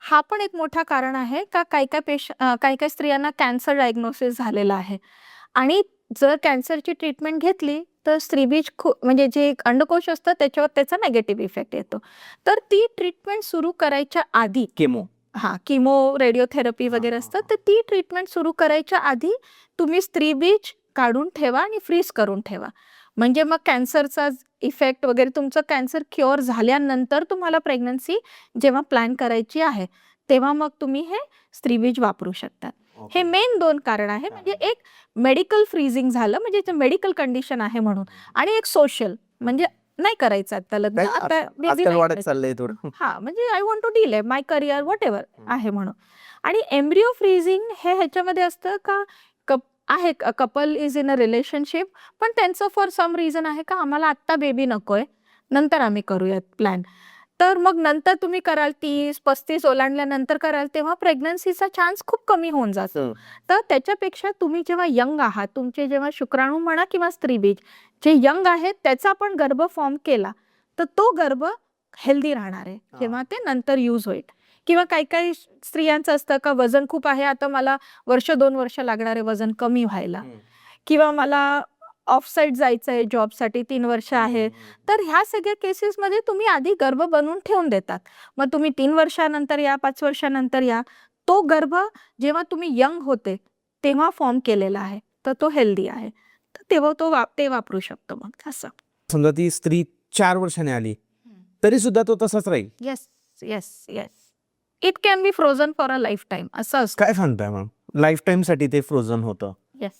[SPEAKER 2] हा पण एक मोठा कारण आहे का काही-काही स्त्रियांना कॅन्सर डायग्नोसिस झालेला आहे आणि जर कॅन्सरची ट्रीटमेंट घेतली तर स्त्रीबीज म्हणजे जे एक अंडकोश असतं त्याच्यावर त्याचा निगेटिव्ह इफेक्ट येतो. तर ती ट्रीटमेंट सुरू करायच्या आधी
[SPEAKER 1] केमो.
[SPEAKER 2] किमो, रेडिओथेरपी
[SPEAKER 1] हां,
[SPEAKER 2] वगैरे
[SPEAKER 1] हां,
[SPEAKER 2] असतं.
[SPEAKER 1] हां.
[SPEAKER 2] तर ती ट्रीटमेंट सुरू करायच्या आधी तुम्ही स्त्रीबीज काढून ठेवा आणि फ्रीज करून ठेवा. म्हणजे मग कॅन्सरचा इफेक्ट वगैरे तुमचं कॅन्सर क्युअर झाल्यानंतर तुम्हाला प्रेग्नन्सी जेव्हा प्लॅन करायची आहे, तेव्हा मग तुम्ही हे स्त्रीबीज वापरू शकता. हे
[SPEAKER 1] ओके.
[SPEAKER 2] मेन 2 कारण आहे. म्हणजे एक मेडिकल फ्रीजिंग झालं म्हणजे मेडिकल कंडिशन आहे म्हणून आणि एक सोशल म्हणजे नाही करायचं आता लग्न.
[SPEAKER 1] नाही,
[SPEAKER 2] आता बेबी
[SPEAKER 1] आजकाल
[SPEAKER 2] नाही
[SPEAKER 1] वाढत
[SPEAKER 2] करायचं.
[SPEAKER 1] चाललंय थोडं.
[SPEAKER 2] म्हणजे I want to delay my career whatever आहे म्हणून. आणि एम्ब्रिओ फ्रीजिंग हे ह्याच्यामध्ये असतं का आहे couple is in a relationship पण त्यांचं फॉर सम रिझन आहे का आम्हाला आत्ता बेबी नकोय, नंतर आम्ही करूयात प्लॅन. तर मग नंतर तुम्ही कराल 30-35 ओलांडल्यानंतर कराल तेव्हा प्रेग्नन्सीचा चान्स खूप कमी होऊन जातो. तर त्याच्यापेक्षा तुम्ही जेव्हा यंग आहात, तुमचे जेव्हा शुक्राणू म्हणा किंवा स्त्रीबीज जे यंग आहेत त्याचा आपण गर्भ फॉर्म केला, तर तो गर्भ हेल्दी राहणार आहे जेव्हा ते नंतर यूज होईल. किंवा काही-काही स्त्रियांचं असतं का वजन खूप आहे, आता मला 1-2 वर्ष लागणार आहे वजन कमी व्हायला किंवा मला ऑफ साईट जायचं आहे जॉबसाठी 3 वर्ष आहे. तर ह्या सगळ्या केसेसमध्ये तुम्ही आधी गर्भ बनवून ठेवून देतात. मग तुम्ही 3 वर्षानंतर या, 5 वर्षानंतर या. तो गर्भ जेव्हा तुम्ही यंग होते तेव्हा फॉर्म केलेला आहे. तर तो हेल्दी आहे. तर तेव्हा ते वापरू शकतो मग असं.
[SPEAKER 1] समजा ती स्त्री 4 वर्षांनी आली, तरी सुद्धा तो तसाच राहील.
[SPEAKER 2] Yes, yes, yes. It can be frozen for a lifetime असं असतं.
[SPEAKER 1] काय सांगताय मग? लाईफटाईमसाठी ते फ्रोझन होतं.
[SPEAKER 2] येस.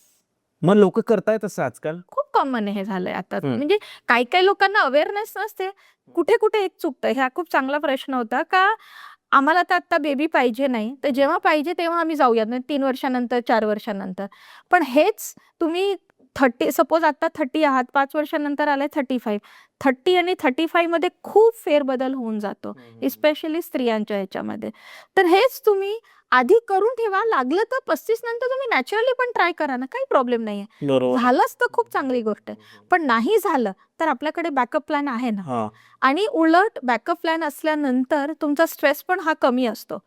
[SPEAKER 1] मग लोकं करतायत असं आजकाल?
[SPEAKER 2] खूप कॉमन हे झालंय आता. म्हणजे काही-काही लोकांना अवेअरनेस नसते. कुठे-कुठे एक चुकतं. हा खूप चांगला प्रश्न होता का आम्हाला तर आत्ता बेबी पाहिजे नाही. तर जेव्हा पाहिजे तेव्हा आम्ही जाऊयात. 3 वर्षानंतर, 4 वर्षानंतर. पण हेच तुम्ही सपोज आता 30 आहात, 5 वर्षानंतर आलाय 35. 30 आणि 35 मध्ये खूप फेरबदल होऊन जातो, स्पेशली स्त्रियांच्या ह्याच्यामध्ये. तर हेच तुम्ही आधी करून ठेवा. लागलं तर 35 नंतर तुम्ही नॅचरली पण ट्राय करा ना, काही प्रॉब्लेम नाहीये.
[SPEAKER 1] बरोबर.
[SPEAKER 2] झालंच तर खूप चांगली गोष्ट आहे. पण नाही झालं तर आपल्याकडे बॅकअप प्लॅन आहे ना.
[SPEAKER 1] हा.
[SPEAKER 2] आणि उलट बॅकअप प्लॅन असल्यानंतर तुमचा स्ट्रेस पण हा कमी असतो.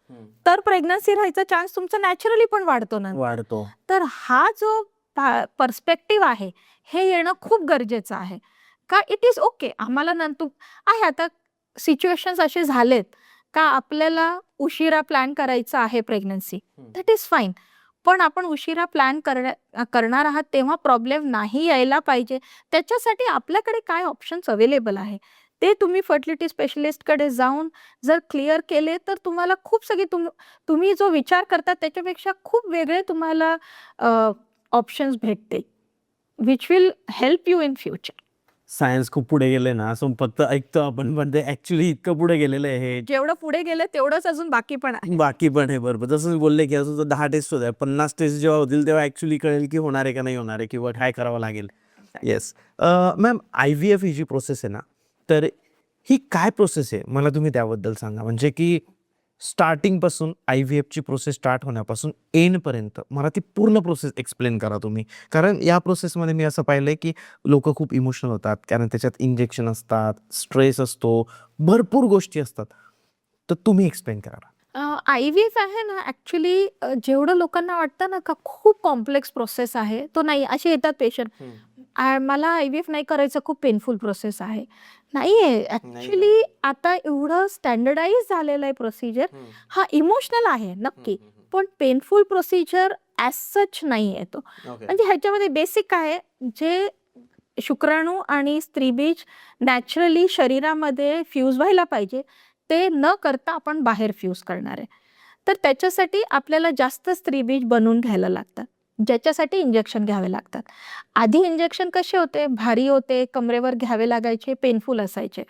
[SPEAKER 2] तर प्रेग्नन्सी राहायचा चान्स तुमचा नॅचरली पण वाढतो ना.
[SPEAKER 1] वाढतो.
[SPEAKER 2] तर हा जो पर्स्पेक्टिव्ह आहे हे येणं खूप गरजेचं आहे. का इट इज ओके. आम्हाला नंतर आहे आता सिच्युएशन्स असे झालेत का आपल्याला उशिरा प्लॅन करायचा आहे प्रेग्नन्सी, दॅट इज फाईन. पण आपण उशिरा प्लॅन करणार आहात तेव्हा प्रॉब्लेम नाही यायला पाहिजे. त्याच्यासाठी आपल्याकडे काय ऑप्शन्स अवेलेबल आहे ते तुम्ही फर्टिलिटी स्पेशलिस्टकडे जाऊन जर क्लिअर केले तर तुम्हाला खूप सगळे तुम्ही जो विचार करता त्याच्यापेक्षा खूप वेगळे तुम्हाला ऑप्शन्स भेटतील, which will help you in future.
[SPEAKER 1] Science खूप पुढे गेले ना, असं फक्त ऐकतो आपण, पण ते ऍक्च्युली इतकं पुढे गेलेलं आहे हे.
[SPEAKER 2] जेवढं पुढे गेलं तेवढंच अजून बाकी पण आहे.
[SPEAKER 1] बाकी पण आहे. बरोबर, जसं मी बोलले की अजून 10 टेस्ट होत्या, 50 टेस्ट जेव्हा होतील तेव्हा ऍक्च्युली कळेल की होणार आहे का नाही होणार आहे किंवा काय करावं लागेल. येस मॅम, IVF ही जी प्रोसेस आहे ना, तर ही काय प्रोसेस आहे मला तुम्ही त्याबद्दल सांगा. म्हणजे की स्टार्टिंग पासून IVF ची प्रोसेस स्टार्ट होण्यापासून एंड पर्यंत मला ती पूर्ण प्रोसेस एक्सप्लेन करा तुम्ही. कारण या प्रोसेसमध्ये मी असं पाहिलंय की लोक खूप इमोशनल होतात, कारण त्याच्यात इंजेक्शन असतात, स्ट्रेस असतो, भरपूर गोष्टी असतात. तर तुम्ही एक्सप्लेन करा.
[SPEAKER 2] IVF आहे ना ॲक्च्युली जेवढं लोकांना वाटतं ना का खूप कॉम्प्लेक्स प्रोसेस आहे, तो नाही. असे येतात पेशंट, मला IVF नाही करायचं, खूप पेनफुल प्रोसेस आहे. नाहीये ॲक्च्युली. आता एवढं स्टँडर्डाइज झालेलं आहे प्रोसिजर. हा इमोशनल आहे नक्की, पण पेनफुल प्रोसिजर ॲज सच नाही आहे तो. म्हणजे ह्याच्यामध्ये बेसिक आहे, जे शुक्राणू आणि स्त्रीबीज नॅचरली शरीरामध्ये फ्यूज व्हायला पाहिजे ते न करता आपण बाहेर फ्यूज करणार आहे. तर त्याच्यासाठी आपल्याला जास्त स्त्रीबीज बनवून घ्यायला लागतात, ज्याच्यासाठी इंजेक्शन घ्यावे लागतात. आधी इंजेक्शन कसे होते, भारी होते, कमरेवर घ्यावे लागायचे, पेनफुल असायचे.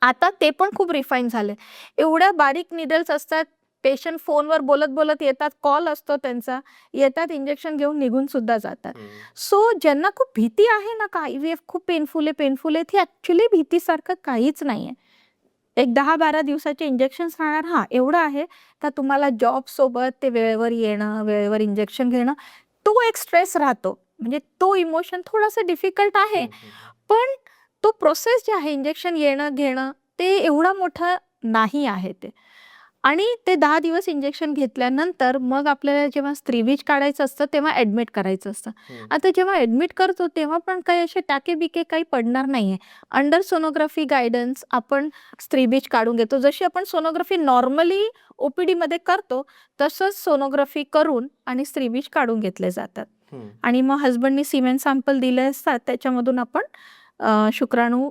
[SPEAKER 2] आता ते पण खूप रिफाईन झाले. एवढ्या बारीक निडल्स असतात, पेशंट फोनवर बोलत बोलत येतात, कॉल असतो त्यांचा, येतात, इंजेक्शन घेऊन निघून सुद्धा जातात. सो ज्यांना खूप भीती आहे ना का IVF खूप पेनफुल आहे, ती ॲक्च्युली भीतीसारखं काहीच नाही आहे. एक 10-12 दिवसाचे इंजेक्शन्स राहणार. हां, एवढं आहे का तुम्हाला जॉबसोबत ते वेळेवर येणं, वेळेवर इंजेक्शन घेणं, तो एक स्ट्रेस राहतो. म्हणजे तो इमोशन थोडासा डिफिकल्ट आहे. पण तो प्रोसेस जे आहे इंजेक्शन येणं, घेणं, ते एवढा मोठा नाही आहे ते. आणि ते 10 दिवस इंजेक्शन घेतल्यानंतर मग आपल्याला जेव्हा स्त्रीबीज काढायचं असतं तेव्हा ॲडमिट करायचं असतं. आता जेव्हा ॲडमिट करतो तेव्हा पण काही असे टाके-बिके काही पडणार नाहीये. अंडर सोनोग्राफी गाईडन्स आपण स्त्रीबीज काढून घेतो. जशी आपण सोनोग्राफी नॉर्मली OPDमध्ये करतो तसंच सोनोग्राफी करून आणि स्त्रीबीज काढून घेतले जातात. आणि मग हसबंडनी सिमेन सॅम्पल दिले असतात, त्याच्यामधून आपण शुक्राणू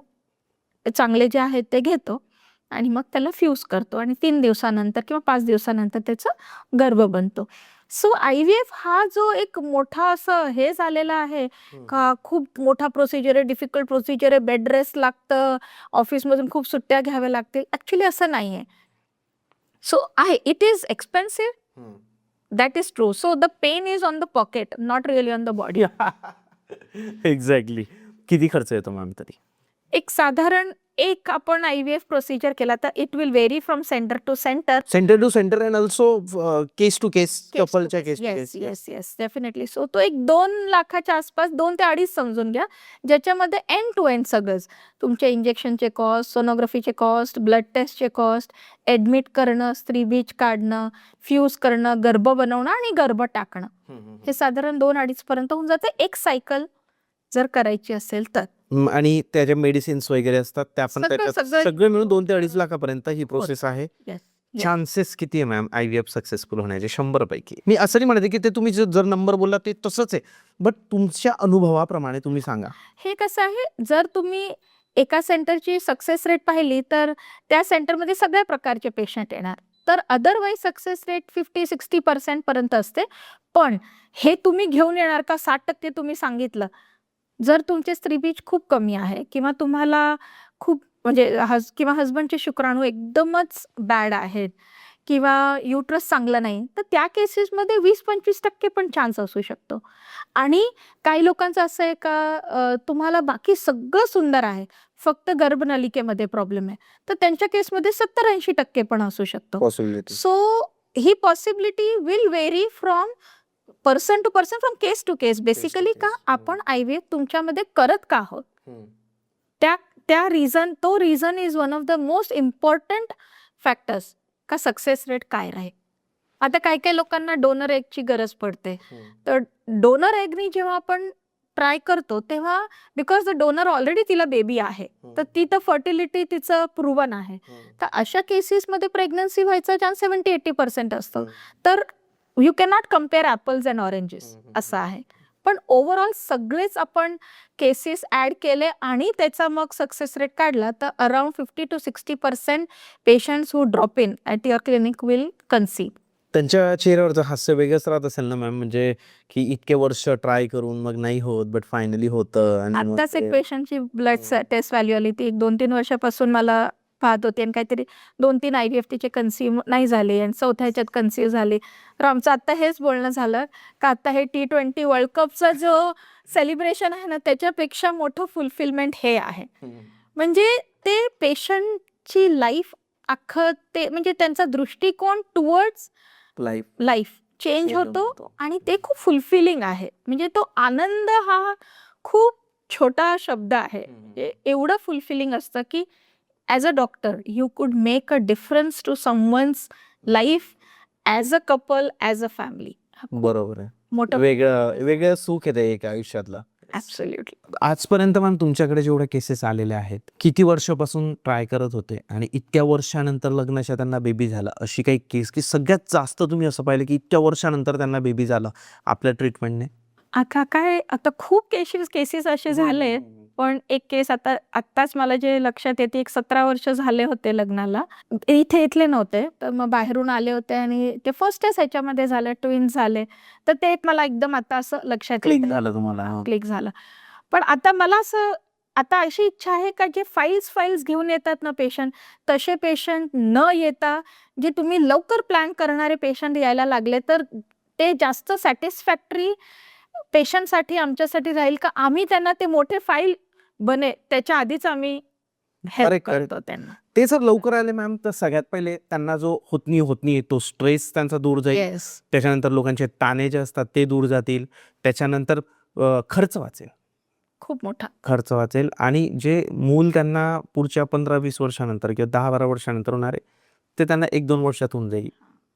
[SPEAKER 2] चांगले जे आहेत ते घेतो आणि मग त्याला फ्यूज करतो आणि 3 दिवसानंतर किंवा 5 दिवसानंतर त्याचा गर्भ बनतो. सो IVF हा जो एक मोठा असं हे झालेला आहे का खूप मोठा प्रोसिजर आहे, डिफिकल्ट प्रोसिजर आहे, बेड रेस्ट लागतं, ऑफिसमधून खूप सुट्ट्या घ्याव्या लागतील, ॲक्च्युली असं नाही आहे. सो आहे, it is expensive, that is true. So the pain is on the pocket, not really on the body.
[SPEAKER 1] Exactly. किती खर्च येतो मॅम तरी?
[SPEAKER 2] एक साधारण एक आपण IVF प्रोसिजर केला तर it will vary from centre to centre.
[SPEAKER 1] Centre to centre and also case to case, कपलच्या case to
[SPEAKER 2] yes,
[SPEAKER 1] case.
[SPEAKER 2] Yes, yes, definitely. So तो एक 2 लाखाच्या आसपास, 2 ते 2.5 समजून घ्या, ज्याच्यामध्ये एंड टू एंड सगळंच. तुमच्या इंजेक्शनचे कॉस्ट, सोनोग्राफीचे कॉस्ट, ब्लड टेस्टचे कॉस्ट, ॲडमिट करणं, स्त्रीबीज काढणं, फ्यूज करणं, गर्भ बनवणं आणि गर्भ टाकणं. हे साधारण 2-2.5 पर्यंत होऊन जाते एक सायकल जर करायची असेल तर.
[SPEAKER 1] आणि त्याच्या मेडिसिन्स वगैरे असतात त्या पण
[SPEAKER 2] सगळं-
[SPEAKER 1] त्याच्यात
[SPEAKER 2] सगळं-
[SPEAKER 1] सगळं मिळून 2 ते 2.5 लाखापर्यंत ही प्रोसेस आहे.
[SPEAKER 2] Yes.
[SPEAKER 1] चान्सेस किती आहे मॅम IVF सक्सेसफुल होण्याचे 100 पैकी? मी असं नाही म्हणते की ते तुम्ही जर नंबर बोलला ते तसंच आहे, बट तुमच्या अनुभवाप्रमाणे तुम्ही सांगा.
[SPEAKER 2] हे कसं आहे, जर तुम्ही एका सेंटरची सक्सेस रेट पाहिली तर त्या सेंटरमध्ये सगळ्या प्रकारचे पेशंट येणार. तर अदरवाईज सक्सेस रेट 50-60% पर्यंत असते. पण हे तुम्ही घेऊन येणार का 60% तुम्ही सांगितलं. जर तुमचे स्त्रीबीज खूप कमी आहे किंवा तुम्हाला खूप म्हणजे किंवा हसबंडचे शुक्राणू एकदमच बॅड आहेत किंवा युट्रस चांगलं नाही, तर त्या केसेसमध्ये 20-25% पण चान्स असू शकतो. आणि काही लोकांचं असं आहे का तुम्हाला बाकी सगळं सुंदर आहे, फक्त गर्भनलिकेमध्ये प्रॉब्लेम आहे. तर त्यांच्या केसमध्ये 70-80% पण असू शकतो.
[SPEAKER 1] पॉसिबिलिटी.
[SPEAKER 2] सो ही possibility will vary from person to person, from case to case. Basically का आपण IVF तुमच्यामध्ये करत का आहोत, त्या reason is one of the most important factors का सक्सेस रेट काय राहील. आता काही काही लोकांना डोनर एगची गरज पडते. तर डोनर एगनी जेव्हा आपण ट्राय करतो तेव्हा बिकॉज द डोनर ऑलरेडी तिला बेबी आहे, तर ती तर फर्टिलिटी तिचं प्रूव्हन आहे. तर अशा केसेसमध्ये प्रेग्नन्सी व्हायचा चान्स 70-80% असतो. तर you cannot compare apples and oranges असं आहे. पण ओव्हरऑल सगळेच आपण केसेस ॲड केले आणि त्याचा मग सक्सेस रेट काढला तर around 50-60% patients who drop in at your clinic will conceive.
[SPEAKER 1] त्यांच्या चेहऱ्यावरचं हास्य वेगळंच राहत असेल ना मॅम, म्हणजे की इतके वर्ष ट्राय करून मग नाही होत बट फायनली होतं. आणि मग
[SPEAKER 2] आत्ताच एक
[SPEAKER 1] ते
[SPEAKER 2] पेशंटची ब्लड टेस्ट व्हॅल्यू आली, ती 1-2-3 वर्षापासून मला पाहत होती आणि काहीतरी 2-3 IVF तिचे कन्सीव्ह नाही झाले आणि 4थ्या ह्याच्यात कन्सीव्ह झाले. तर आमचं आत्ता हेच बोलणं झालं का आता हे T20 वर्ल्ड कपचा जो सेलिब्रेशन आहे ना, त्याच्यापेक्षा मोठं फुलफिलमेंट हे आहे. म्हणजे ते पेशंटची लाईफ अख्खं ते म्हणजे त्यांचा दृष्टिकोन टुवर्ड्स लाईफ चेंज होतो आणि ते खूप फुलफिलिंग आहे. म्हणजे तो आनंद हा खूप छोटा शब्द आहे. एवढं फुलफिलिंग असतं की as a doctor you could make a difference to someone's life as a couple, as a family.
[SPEAKER 1] बरोबर आहे.
[SPEAKER 2] मोठं
[SPEAKER 1] वेगळं सुख आहे ते एक आयुष्यातलं.
[SPEAKER 2] ॲब्सोल्युटली.
[SPEAKER 1] आजपर्यंत मॅम तुमच्याकडे जेवढे केसेस आलेले आहेत, किती वर्षापासून ट्राय करत होते आणि इतक्या वर्षानंतर लग्नाच्या त्यांना बेबी झाला, अशी काही केस की सगळ्यात जास्त तुम्ही असं पाहिलं की इतक्या वर्षानंतर त्यांना बेबी झाला आपल्या ट्रीटमेंटने?
[SPEAKER 2] आता खूप केसेस असे झाले. पण एक केस आत्ताच मला जे लक्षात येते, एक 17 वर्ष झाले होते लग्नाला. इथले नव्हते, तर मग बाहेरून आले होते आणि ते फर्स्टच ह्याच्यामध्ये झालं, ट्विन्स झाले. तर ते एक मला एकदम आता असं लक्षात
[SPEAKER 1] क्लिक झालं तुम्हाला?
[SPEAKER 2] क्लिक झालं. पण आता मला असं आता अशी इच्छा आहे का जे फाईल्स घेऊन येतात ना पेशंट, तसे पेशंट न येता जे तुम्ही लवकर प्लॅन करणारे पेशंट यायला लागले, तर ते जास्त सॅटिस्फॅक्टरी पेशंटसाठी आमच्यासाठी राहील का आम्ही त्यांना ते मोठे फाईल बने त्याच्या आधीच आम्ही हेल्प
[SPEAKER 1] Correct.
[SPEAKER 2] करतो त्यांना.
[SPEAKER 1] ते जर लवकर आले मॅम तर सगळ्यात पहिले त्यांना जो होतनी तो स्ट्रेस त्यांचा दूर जाईल.
[SPEAKER 2] येस.
[SPEAKER 1] त्याच्यानंतर लोकांचे ताणे जे असतात ते दूर जातील. त्याच्यानंतर खर्च वाचेल.
[SPEAKER 2] खूप मोठा.
[SPEAKER 1] खर्च वाचेल आणि जे मूल त्यांना पुढच्या 15-20 वर्षानंतर किंवा 10-12 वर्षानंतर होणार आहे, ते त्यांना 1-2 वर्षात होऊन जाईल.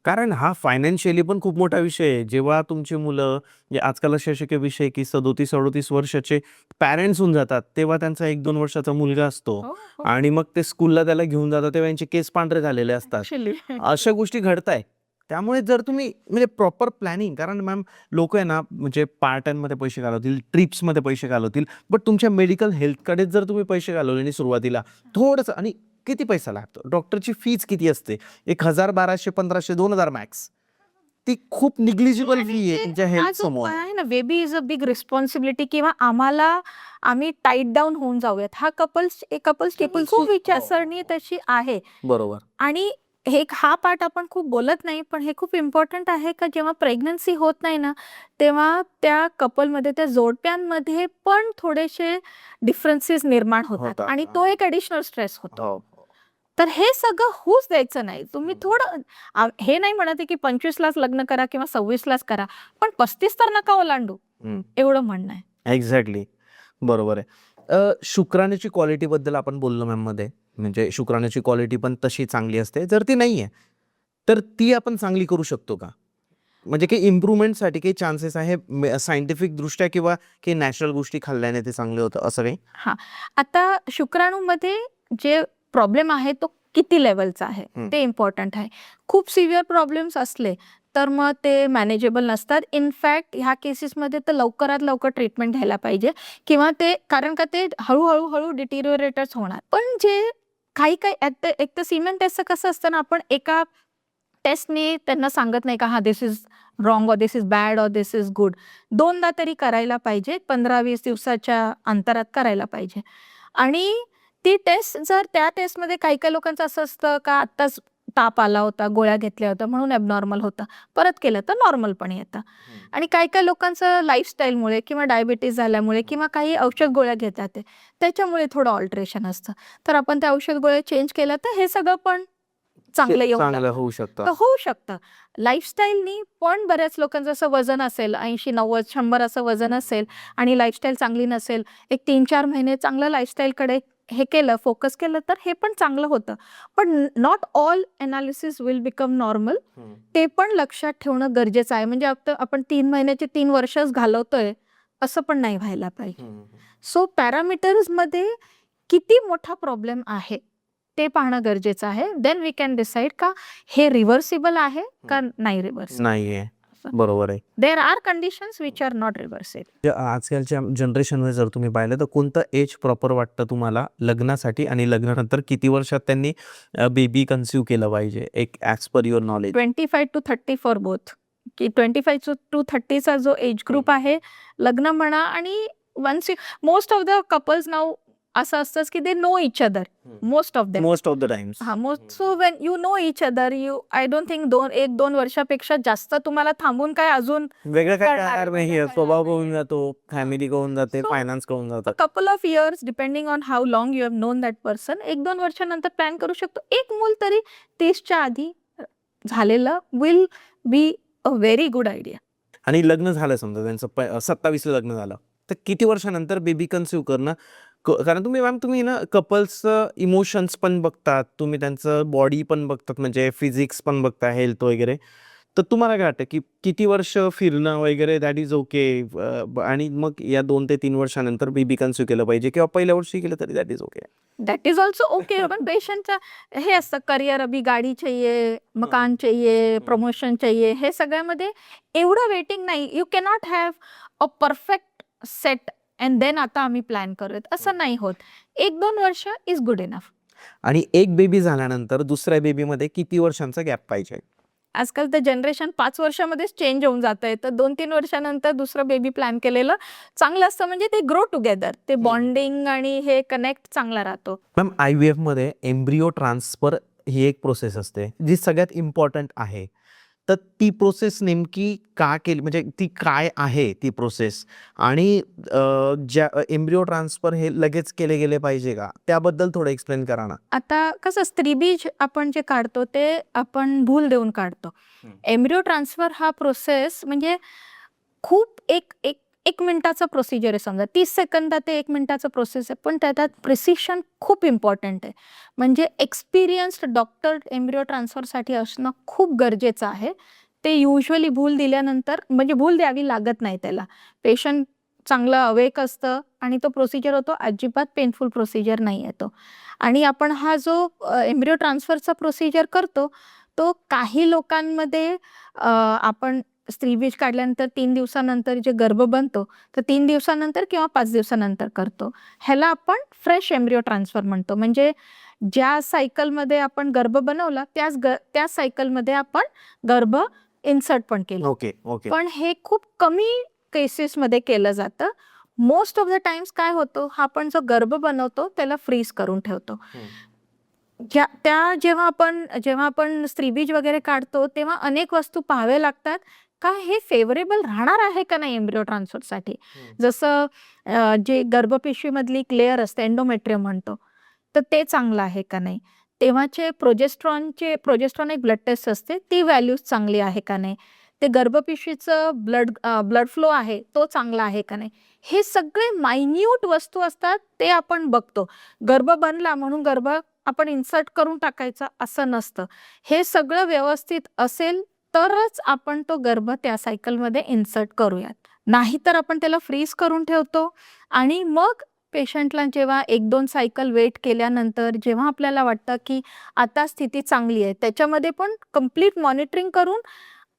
[SPEAKER 1] कारण हा फायनान्शियली पण खूप मोठा विषय आहे. जेव्हा तुमची मुलं म्हणजे आजकाल असे विषय की 37-38 वर्षाचे पॅरेंट्स होऊन जातात, तेव्हा त्यांचा 1-2 वर्षाचा मुलगा असतो
[SPEAKER 2] हो, हो.
[SPEAKER 1] आणि मग ते स्कूलला त्याला घेऊन जातात, तेव्हा यांचे केस पांढरे झालेले असतात.
[SPEAKER 2] Actually.
[SPEAKER 1] अशा गोष्टी घडताय. त्यामुळे जर तुम्ही म्हणजे प्रॉपर प्लॅनिंग, कारण मॅम लोक आहे ना म्हणजे पार्ट्यांमध्ये पैसे घालवतील, ट्रिप्समध्ये पैसे घालवतील, बट तुमच्या मेडिकल हेल्थकडेच जर तुम्ही पैसे घालवले नाही सुरुवातीला थोडंसं, आणि किती पैसा लागतो, डॉक्टरची फीज किती असते, 1000, 1200, 1500, 2000 मॅक्स, ती खूप निग्लिजिबल फी आहे तुमच्या हेल्थ
[SPEAKER 2] हा जो
[SPEAKER 1] समोर.
[SPEAKER 2] आहे ना, baby is a big responsibility किंवा आम्ही टाईट डाऊन होऊन जाऊयात. हा कपल्स खूप विचारसरणी तशी आहे.
[SPEAKER 1] बरोबर.
[SPEAKER 2] आणि हा पार्ट आपण खूप बोलत नाही, पण हे खूप इम्पॉर्टंट आहे का जेव्हा प्रेग्नन्सी होत नाही ना, तेव्हा त्या कपलमध्ये, त्या जोडप्यांमध्ये पण थोडेसे डिफरन्सेस निर्माण होतात आणि तो एक ॲडिशनल स्ट्रेस होतो. तर हे सगळं होऊच द्यायचं नाही. तुम्ही थोडं हे नाही म्हणत आहे की 25लाच लग्न करा किंवा 26लाच करा, पण 35 तर नका ओलांडू, एवढं म्हणणं आहे.
[SPEAKER 1] एक्झॅक्टली, बरोबर आहे. शुक्राणूची क्वालिटी बद्दल आपण बोललो मॅम मध्ये, म्हणजे शुक्राणूची क्वालिटी पण तशी चांगली असते. जर ती नाही आहे तर ती आपण चांगली करू शकतो का? म्हणजे काही इम्प्रूव्हमेंटसाठी काही चान्सेस आहे सायंटिफिक दृष्ट्या किंवा काही नॅचरल गोष्टी खाल्ल्याने ते चांगले होतं असं काही?
[SPEAKER 2] हां. आता शुक्राणूमध्ये जे प्रॉब्लेम आहे तो किती लेव्हलचा आहे ते इम्पॉर्टंट आहे. खूप सिव्हिअर प्रॉब्लेम्स असले तर मग ते मॅनेजेबल नसतात. इनफॅक्ट ह्या केसेसमध्ये तर लवकरात लवकर ट्रीटमेंट घ्यायला पाहिजे किंवा कारण का ते हळूहळू डिटिरिओरेटच होणार. पण जे काही एक तर सीमेन टेस्टचं कसं असतं ना, आपण एका टेस्टने त्यांना सांगत नाही का हा this is wrong, or this is bad, or this is good. 2दा तरी करायला पाहिजे. 15-20 दिवसाच्या अंतरात करायला पाहिजे. आणि ती टेस्ट जर त्या टेस्टमध्ये काही लोकांचं असं असतं का आत्ताच ताप आला होता, गोळ्या घेतल्या होत्या म्हणून ॲबनॉर्मल होतं, परत केलं तर नॉर्मल पण येतं. आणि काही काही लोकांचं लाईफस्टाईलमुळे किंवा डायबिटीज झाल्यामुळे किंवा काही औषध गोळ्या घेतात ते, त्याच्यामुळे थोडं ऑल्टरेशन असतं. तर आपण त्या औषध गोळ्या चेंज केल्या तर हे सगळं पण चांगलं येऊन
[SPEAKER 1] चांगलं
[SPEAKER 2] जातं.
[SPEAKER 1] होऊ शकतं.
[SPEAKER 2] तर होऊ शकतं. लाईफस्टाईलनी पण बऱ्याच लोकांचं असं वजन असेल 80, 90, 100 असं वजन असेल आणि लाईफस्टाईल चांगली नसेल, एक 3-4 महिने चांगलं लाईफस्टाईलकडे हे केलं, फोकस केलं तर हे पण चांगलं होतं. पण not all analysis will become normal. ते पण लक्षात ठेवणं गरजेचं आहे. म्हणजे आपण 3 महिन्याचे 3 वर्षच घालवतोय, असं पण नाही व्हायला पाहिजे. सो पॅरामीटर्समध्ये किती मोठा प्रॉब्लेम आहे, ते पाहणं गरजेचं आहे. देन वी कॅन डिसाईड का हे रिव्हर्सिबल आहे का नाही रिव्हर्सिबल.
[SPEAKER 1] नाहीये. बरोबर आहे.
[SPEAKER 2] There are conditions which are not reversible.
[SPEAKER 1] आजकालच्या जनरेशनमध्ये जर तुम्ही पाहिलं तर कोणतं एज प्रॉपर वाटतं तुम्हाला लग्नासाठी आणि लग्नानंतर किती वर्षात त्यांनी बेबी कन्सीव्ह केलं पाहिजे, एक as per your knowledge?
[SPEAKER 2] 25 to 30 for both. की 25 to 30 जो एज ग्रुप आहे, लग्न म्हणा आणि once most of the couples now असं असतंच की they know each other. Most of them.
[SPEAKER 1] Most of the times.
[SPEAKER 2] So when you know each other, I don't think 1-2 वर्षापेक्षा जास्त तुम्हाला थांबून काय अजून
[SPEAKER 1] वेगळं काय
[SPEAKER 2] करणार
[SPEAKER 1] करणार नाही.
[SPEAKER 2] नाही.
[SPEAKER 1] स्वभाव होऊन जातो, फॅमिली होऊन जाते,
[SPEAKER 2] So,
[SPEAKER 1] फायनान्स होऊन जातात.
[SPEAKER 2] Couple of years depending on how long you have non that person, 1-2 वर्षानंतर प्लॅन करू शकतो. एक मूल तरी 30च्या आधी झालेलं will be a very good idea.
[SPEAKER 1] आणि लग्न झालं समजा त्यांचं 27 लग्न झालं, तर किती वर्षानंतर बेबी कन्सीव्ह करणं? कारण तुम्ही ना कपल्सचं इमोशन्स पण बघतात, तुम्ही त्यांचं बॉडी पण बघतात, म्हणजे फिजिक्स पण बघता, हेल्थ वगैरे. तर तुम्हाला काय वाटतं की किती वर्ष फिरणं वगैरे दॅट इज ओके, आणि मग या 2 ते 3 वर्षानंतर बेबी कन्सीव्ह केलं पाहिजे किंवा पहिल्या वर्षी केलं तरी that is okay?
[SPEAKER 2] That is also okay. पण पेशंटचं हे असतं करिअर, अभी गाडी चाहिए, मकान चाहिए, प्रमोशन चाहिए, हे सगळ्यामध्ये एवढं वेटिंग नाही. You cannot have a perfect set and then आता आम्ही प्लॅन करूयात, असं नाही होत. 1-2 वर्ष इज गुड इनफ.
[SPEAKER 1] आणि एक बेबी झाल्यानंतर दुसऱ्या बेबीमध्ये किती वर्षांचा गॅप पाहिजे?
[SPEAKER 2] आजकाल तर जनरेशन 5 वर्षामध्येच चेंज होऊन जातंय. तर 2-3 वर्षानंतर दुसरं बेबी प्लॅन केलेलं चांगलं असतं. म्हणजे ते ग्रो टुगेदर, ते बॉन्डिंग आणि हे कनेक्ट चांगला राहतो.
[SPEAKER 1] मॅम, IVF मध्ये एम्ब्रिओ ट्रान्सफर ही एक प्रोसेस असते जी सगळ्यात इम्पॉर्टंट आहे. तर ती प्रोसेस नेमकी का केली, म्हणजे ती काय आहे ती प्रोसेस? आणि ज्या एम्ब्रिओ ट्रान्सफर हे लगेच केले गेले पाहिजे का? त्याबद्दल थोडं एक्सप्लेन करा ना.
[SPEAKER 2] आता कसं स्त्रीबीज आपण जे काढतो ते आपण भूल देऊन काढतो. एम्ब्रिओ ट्रान्सफर हा प्रोसेस म्हणजे खूप एक मिनिटाचा प्रोसिजर आहे. समजा 30 सेकंदात ते 1 मिनिटाचा प्रोसेस आहे. पण त्यात प्रिसिशन खूप इम्पॉर्टंट आहे. म्हणजे एक्सपिरियन्स्ड डॉक्टर एम्ब्रिओ ट्रान्सफरसाठी असणं खूप गरजेचं आहे. ते युजुअली भूल दिल्यानंतर म्हणजे भूल द्यावी लागत नाही त्याला. पेशंट चांगलं अवेक असतं आणि तो प्रोसिजर होतो. अजिबात पेनफुल प्रोसिजर नाही आहे तो. आणि आपण हा जो एम्ब्रिओ ट्रान्सफरचा प्रोसिजर करतो, तो काही लोकांमध्ये आपण स्त्रीबीज काढल्यानंतर 3 दिवसानंतर जे गर्भ बनतो, तर 3 दिवसानंतर किंवा 5 दिवसानंतर करतो. ह्याला आपण फ्रेश एम्ब्रिओ ट्रान्सफर म्हणतो. म्हणजे ज्या सायकलमध्ये आपण गर्भ बनवला त्याच सायकलमध्ये आपण गर्भ इन्सर्ट पण केलं.
[SPEAKER 1] Okay, okay.
[SPEAKER 2] पण हे खूप कमी केसेसमध्ये केलं जातं. मोस्ट ऑफ द टाइम्स काय होतं, हा आपण जो गर्भ बनवतो त्याला फ्रीज करून ठेवतो. जेव्हा आपण स्त्रीबीज वगैरे काढतो तेव्हा अनेक वस्तू पाहाव्या लागतात का हे फेवरेबल राहणार आहे का नाही एम्ब्रिओ ट्रान्सफरसाठी. जसं जे गर्भपेशीमधली एक लेअर असते, एंडोमेट्रियम म्हणतो, तर ते चांगलं आहे का नाही. तेव्हाचे प्रोजेस्ट्रॉन एक ब्लड टेस्ट असते, ती व्हॅल्यूज चांगली आहे का नाही. ते गर्भपेशीचं ब्लड फ्लो आहे तो चांगला आहे का नाही. हे सगळे मायन्यूट वस्तू असतात, ते आपण बघतो. गर्भ बनला म्हणून गर्भ आपण इन्सर्ट करून टाकायचा असं नसतं. हे सगळं व्यवस्थित असेल तरच आपण तो गर्भ त्या सायकलमध्ये इन्सर्ट करूयात. नाहीतर आपण त्याला फ्रीज करून ठेवतो आणि मग पेशंटला जेव्हा 1-2 सायकल वेट केल्यानंतर जेव्हा आपल्याला वाटतं की आता स्थिती चांगली आहे, त्याच्यामध्ये पण कंप्लीट मॉनिटरिंग करून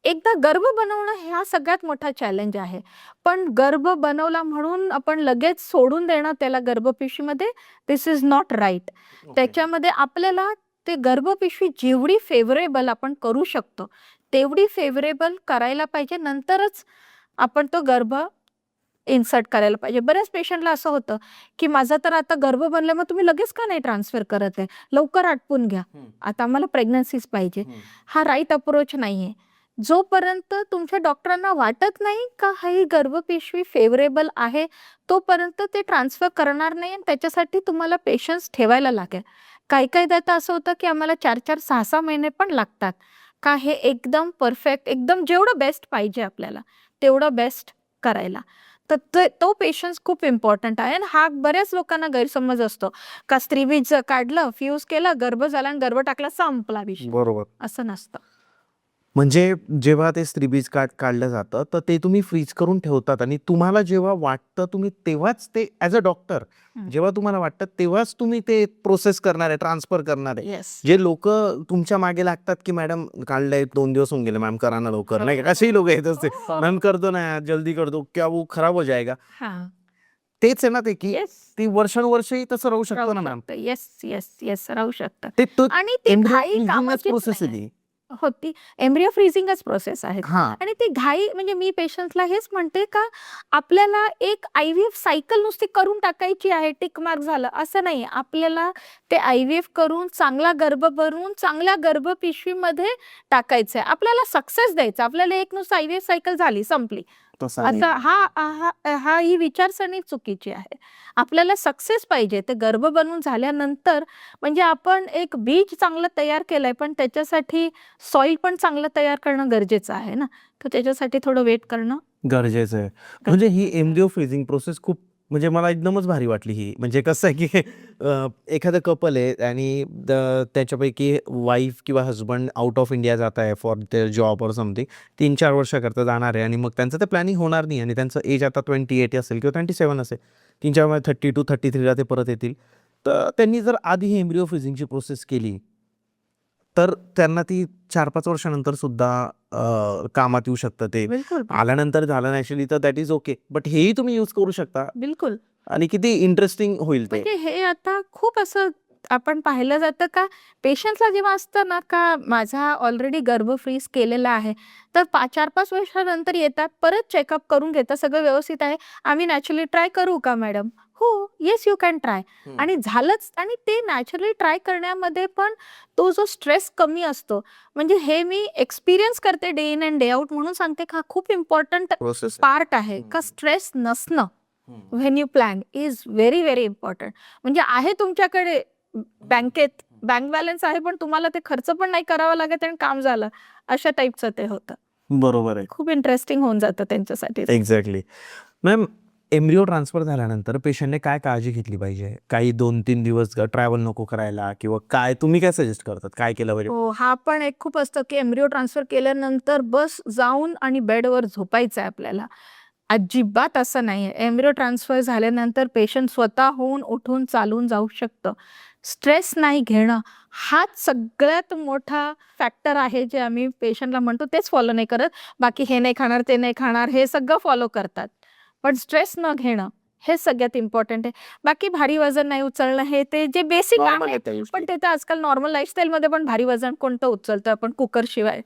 [SPEAKER 2] एकदा गर्भ बनवणं हा सगळ्यात मोठा चॅलेंज आहे. पण गर्भ बनवला म्हणून आपण लगेच सोडून देणं त्याला गर्भपिशवीमध्ये, दिस इज नॉट राईट. त्याच्यामध्ये आपल्याला ते गर्भपिशवी जेवढी फेवरेबल आपण करू शकतो तेवढी फेवरेबल करायला पाहिजे. नंतरच आपण तो गर्भ इन्सर्ट करायला पाहिजे. बऱ्याच पेशंटला असं होतं की माझा तर आता गर्भ बनला, मग तुम्ही लगेच का नाही ट्रान्सफर करत आहे, लवकर आटपून घ्या, आता आम्हाला प्रेग्नन्सीच पाहिजे. हा राईट अप्रोच नाहीये. जोपर्यंत तुमच्या डॉक्टरांना वाटत नाही का ही गर्भपिशवी फेवरेबल आहे, तोपर्यंत ते ट्रान्सफर करणार नाही आणि त्याच्यासाठी तुम्हाला पेशन्स ठेवायला लागेल. काही तर असं होतं की आम्हाला 4-4, 6-6 महिने पण लागतात का हे एकदम परफेक्ट, एकदम जेवढं बेस्ट पाहिजे आपल्याला तेवढं बेस्ट करायला. तर तो पेशन्स खूप इम्पॉर्टंट आहे आणि हा बऱ्याच लोकांना गैरसमज असतो का स्त्रीबीज काढलं, फ्यूज केलं, गर्भ झाला आणि गर्भ टाकला, संपला विषय.
[SPEAKER 1] बरोबर.
[SPEAKER 2] असं नसतं.
[SPEAKER 1] म्हणजे जेव्हा ते स्त्रीबीज काढलं जातं तर ते तुम्ही फ्रीज करून ठेवतात आणि तुम्हाला जेव्हा वाटतं तुम्ही तेव्हाच ते ॲज अ डॉक्टर जेव्हा तुम्हाला वाटतं तेव्हाच तुम्ही ते प्रोसेस करणार आहे, ट्रान्सफर करणार आहे.
[SPEAKER 2] येस.
[SPEAKER 1] जे लोक तुमच्या मागे लागतात की मॅडम काढलंय 2 दिवस होऊन गेले, मॅम करा ना लवकर, नाही का, असेही लोक येत असते, मॅम कर दो ना यार, जल्दी कर दो, क्या वो खराब हो जाएगा.
[SPEAKER 2] हा.
[SPEAKER 1] तेच आहे ना ते की
[SPEAKER 2] येस.
[SPEAKER 1] ती वर्षानुवर्षही तसं राहू शकतं
[SPEAKER 2] राहू
[SPEAKER 1] ना मॅम.
[SPEAKER 2] शकतं. येस, येस, येस, राहू शकतं.
[SPEAKER 1] ते तो
[SPEAKER 2] आणि ती घाई कामाचीच
[SPEAKER 1] प्रोसेस आहे
[SPEAKER 2] नाहीये.
[SPEAKER 1] ती.
[SPEAKER 2] होती एम्ब्रियो फ्रीजिंगच प्रोसेस आहे.
[SPEAKER 1] हा
[SPEAKER 2] आणि ती घाई म्हणजे मी पेशंट्सला हेच म्हणते का आपल्याला एक IVF सायकल नुसती करून टाकायची आहे, टिक मार्क झालं असं नाही. आपल्याला ते IVF करून चांगला गर्भ भरून चांगल्या गर्भपिशवीमध्ये टाकायचंय, आपल्याला सक्सेस द्यायचा. आपल्याला एक नुसतं IVF सायकल झाली, संपली,
[SPEAKER 1] तसं नाही.
[SPEAKER 2] आता हा ही विचारसरणी चुकीची आहे. आपल्याला सक्सेस पाहिजे. ते गर्भ बनवून झाल्यानंतर म्हणजे आपण एक बीज चांगलं तयार केलंय, पण त्याच्यासाठी सॉइल पण चांगलं तयार करणं गरजेचं आहे ना. तर त्याच्यासाठी थोडं वेट करणं
[SPEAKER 1] गरजेचं आहे. म्हणजे ही एम्ब्रियो फ्रीजिंग प्रोसेस खूप म्हणजे मला एकदमच भारी वाटली ही. म्हणजे कसं आहे की एखादं कपल आहे आणि त्याच्यापैकी वाईफ किंवा हजबंड आउट ऑफ इंडिया जात आहे फॉर द जॉब और समथिंग, 3-4 वर्षाकरता जाणार आहे आणि मग त्यांचं ते प्लॅनिंग होणार नाही आणि त्यांचं एज आता 28 असेल किंवा 27 असेल, 3-4 मध्ये 32-33ला ते परत येतील. तर त्यांनी जर आधी ही एम्ब्रियो फ्रीजिंगची प्रोसेस केली तर त्यांना ती 4-5 वर्षानंतर सुद्धा कामात येऊ शकतं. ते
[SPEAKER 2] बिलकुल
[SPEAKER 1] आल्यानंतर झालं नॅचरली तर दॅट इज ओके, बट हेही तुम्ही यूज करू शकता
[SPEAKER 2] बिलकुल.
[SPEAKER 1] आणि किती इंटरेस्टिंग होईल ते.
[SPEAKER 2] म्हणजे हे आता खूप असं आपण पाहिलं जातं का पेशंट्सला जेव्हा असतं ना का माझा ऑलरेडी गर्भ फ्रीज केलेला आहे, तर 4-5 वर्षानंतर येतात, परत चेकअप करून घेतात, सगळं व्यवस्थित आहे, आम्ही नॅचरली ट्राय करू का मॅडम? हो, येस यू कॅन ट्राय. आणि झालंच. आणि ते नॅचरली ट्राय करण्यामध्ये पण तो जो स्ट्रेस कमी असतो, म्हणजे हे मी एक्सपिरियन्स करते day in and day out, म्हणून सांगते का खूप इम्पॉर्टंट
[SPEAKER 1] प्रोसेस
[SPEAKER 2] पार्ट आहे का स्ट्रेस नसणं when you plan is very very important. म्हणजे आहे तुमच्याकडे बँकेत बँक बॅलन्स आहे, पण तुम्हाला ते खर्च पण नाही करावा लागत आणि काम झालं, अशा टाईपचं ते होतं.
[SPEAKER 1] बरोबर आहे.
[SPEAKER 2] खूप इंटरेस्टिंग होऊन जातं त्यांच्यासाठी.
[SPEAKER 1] एक्झॅक्टली. मॅम, एम्ब्रिओ ट्रान्सफर झाल्यानंतर पेशंटने काय काळजी घेतली पाहिजे? काही 2-3 दिवस ट्रॅव्हल नको करायला किंवा काय तुम्ही काय सजेस्ट करतात? काय केलं पाहिजे?
[SPEAKER 2] हो, हा पण एक खूप असतं की एम्ब्रिओ ट्रान्सफर केल्यानंतर बस जाऊन आणि बेडवर झोपायचं आहे आपल्याला. अजिबात असं नाहीये. एम्ब्रिओ ट्रान्सफर झाल्यानंतर पेशंट स्वतःहून उठून चालून जाऊ शकतं. स्ट्रेस नाही घेणं हाच सगळ्यात मोठा फॅक्टर आहे, जे आम्ही पेशंटला म्हणतो तेच फॉलो नाही करत. बाकी हे नाही खाणार, ते नाही खाणार, हे सगळं फॉलो करतात. पण स्ट्रेस न घेणं हे सगळ्यात इम्पॉर्टंट आहे. बाकी भारी वजन नाही उचलणं हे ते जे बेसिक
[SPEAKER 1] Normal
[SPEAKER 2] आहे,
[SPEAKER 1] आहे त्या गोष्टी.
[SPEAKER 2] पण ते तर आजकाल नॉर्मल लाईफस्टाईलमध्ये पण भारी वजन कोणतं उचलतं आपण कुकरशिवाय?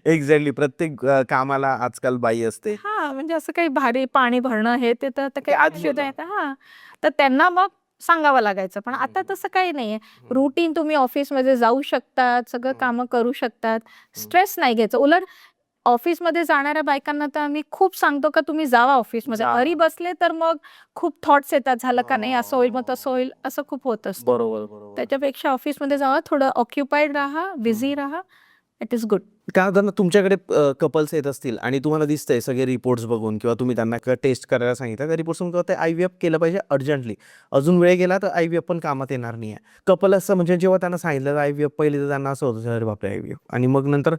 [SPEAKER 1] एक्झॅक्टली. प्रत्येक कामाला आजकाल बाई असते.
[SPEAKER 2] हां, म्हणजे असं काही भारी पाणी भरणं हे ते तर आता
[SPEAKER 1] ते
[SPEAKER 2] काही
[SPEAKER 1] आधी
[SPEAKER 2] औषधं
[SPEAKER 1] होतं.
[SPEAKER 2] आहेत हां, तर त्यांना मग सांगावं लागायचं. पण आता तसं काही नाहीये. रुटीन तुम्ही ऑफिसमध्ये जाऊ शकतात, सगळं कामं करू शकतात. स्ट्रेस नाही घ्यायचं. उलट ऑफिसमध्ये जाणाऱ्या बायकांना तर आम्ही खूप सांगतो का तुम्ही जावा ऑफिसमध्ये.
[SPEAKER 1] जा.
[SPEAKER 2] घरी बसले तर मग खूप थॉट्स येतात, झालं का नाही, असं होईल, मग तसं होईल, असं खूप होत असतं.
[SPEAKER 1] बरोबर, बरोबर.
[SPEAKER 2] त्याच्यापेक्षा ऑफिसमध्ये जावा, थोडं ऑक्युपाईड राहा, बिझी राहा. It is good.
[SPEAKER 1] काय होतं ना, तुमच्याकडे कपल्स येत असतील आणि तुम्हाला दिसतंय सगळे रिपोर्ट्स बघून किंवा तुम्ही त्यांना टेस्ट करायला सांगितलं, त्या रिपोर्ट्स बघून ते IVF केलं पाहिजे अर्जंटली. अजून वेळ गेला तर IVF पण कामात येणार नाही आहे. कपल असं म्हणजे जेव्हा त्यांना सांगितलं IVF, पहिले तर त्यांना असं होतं, अरे बापरे IVF. आणि मग नंतर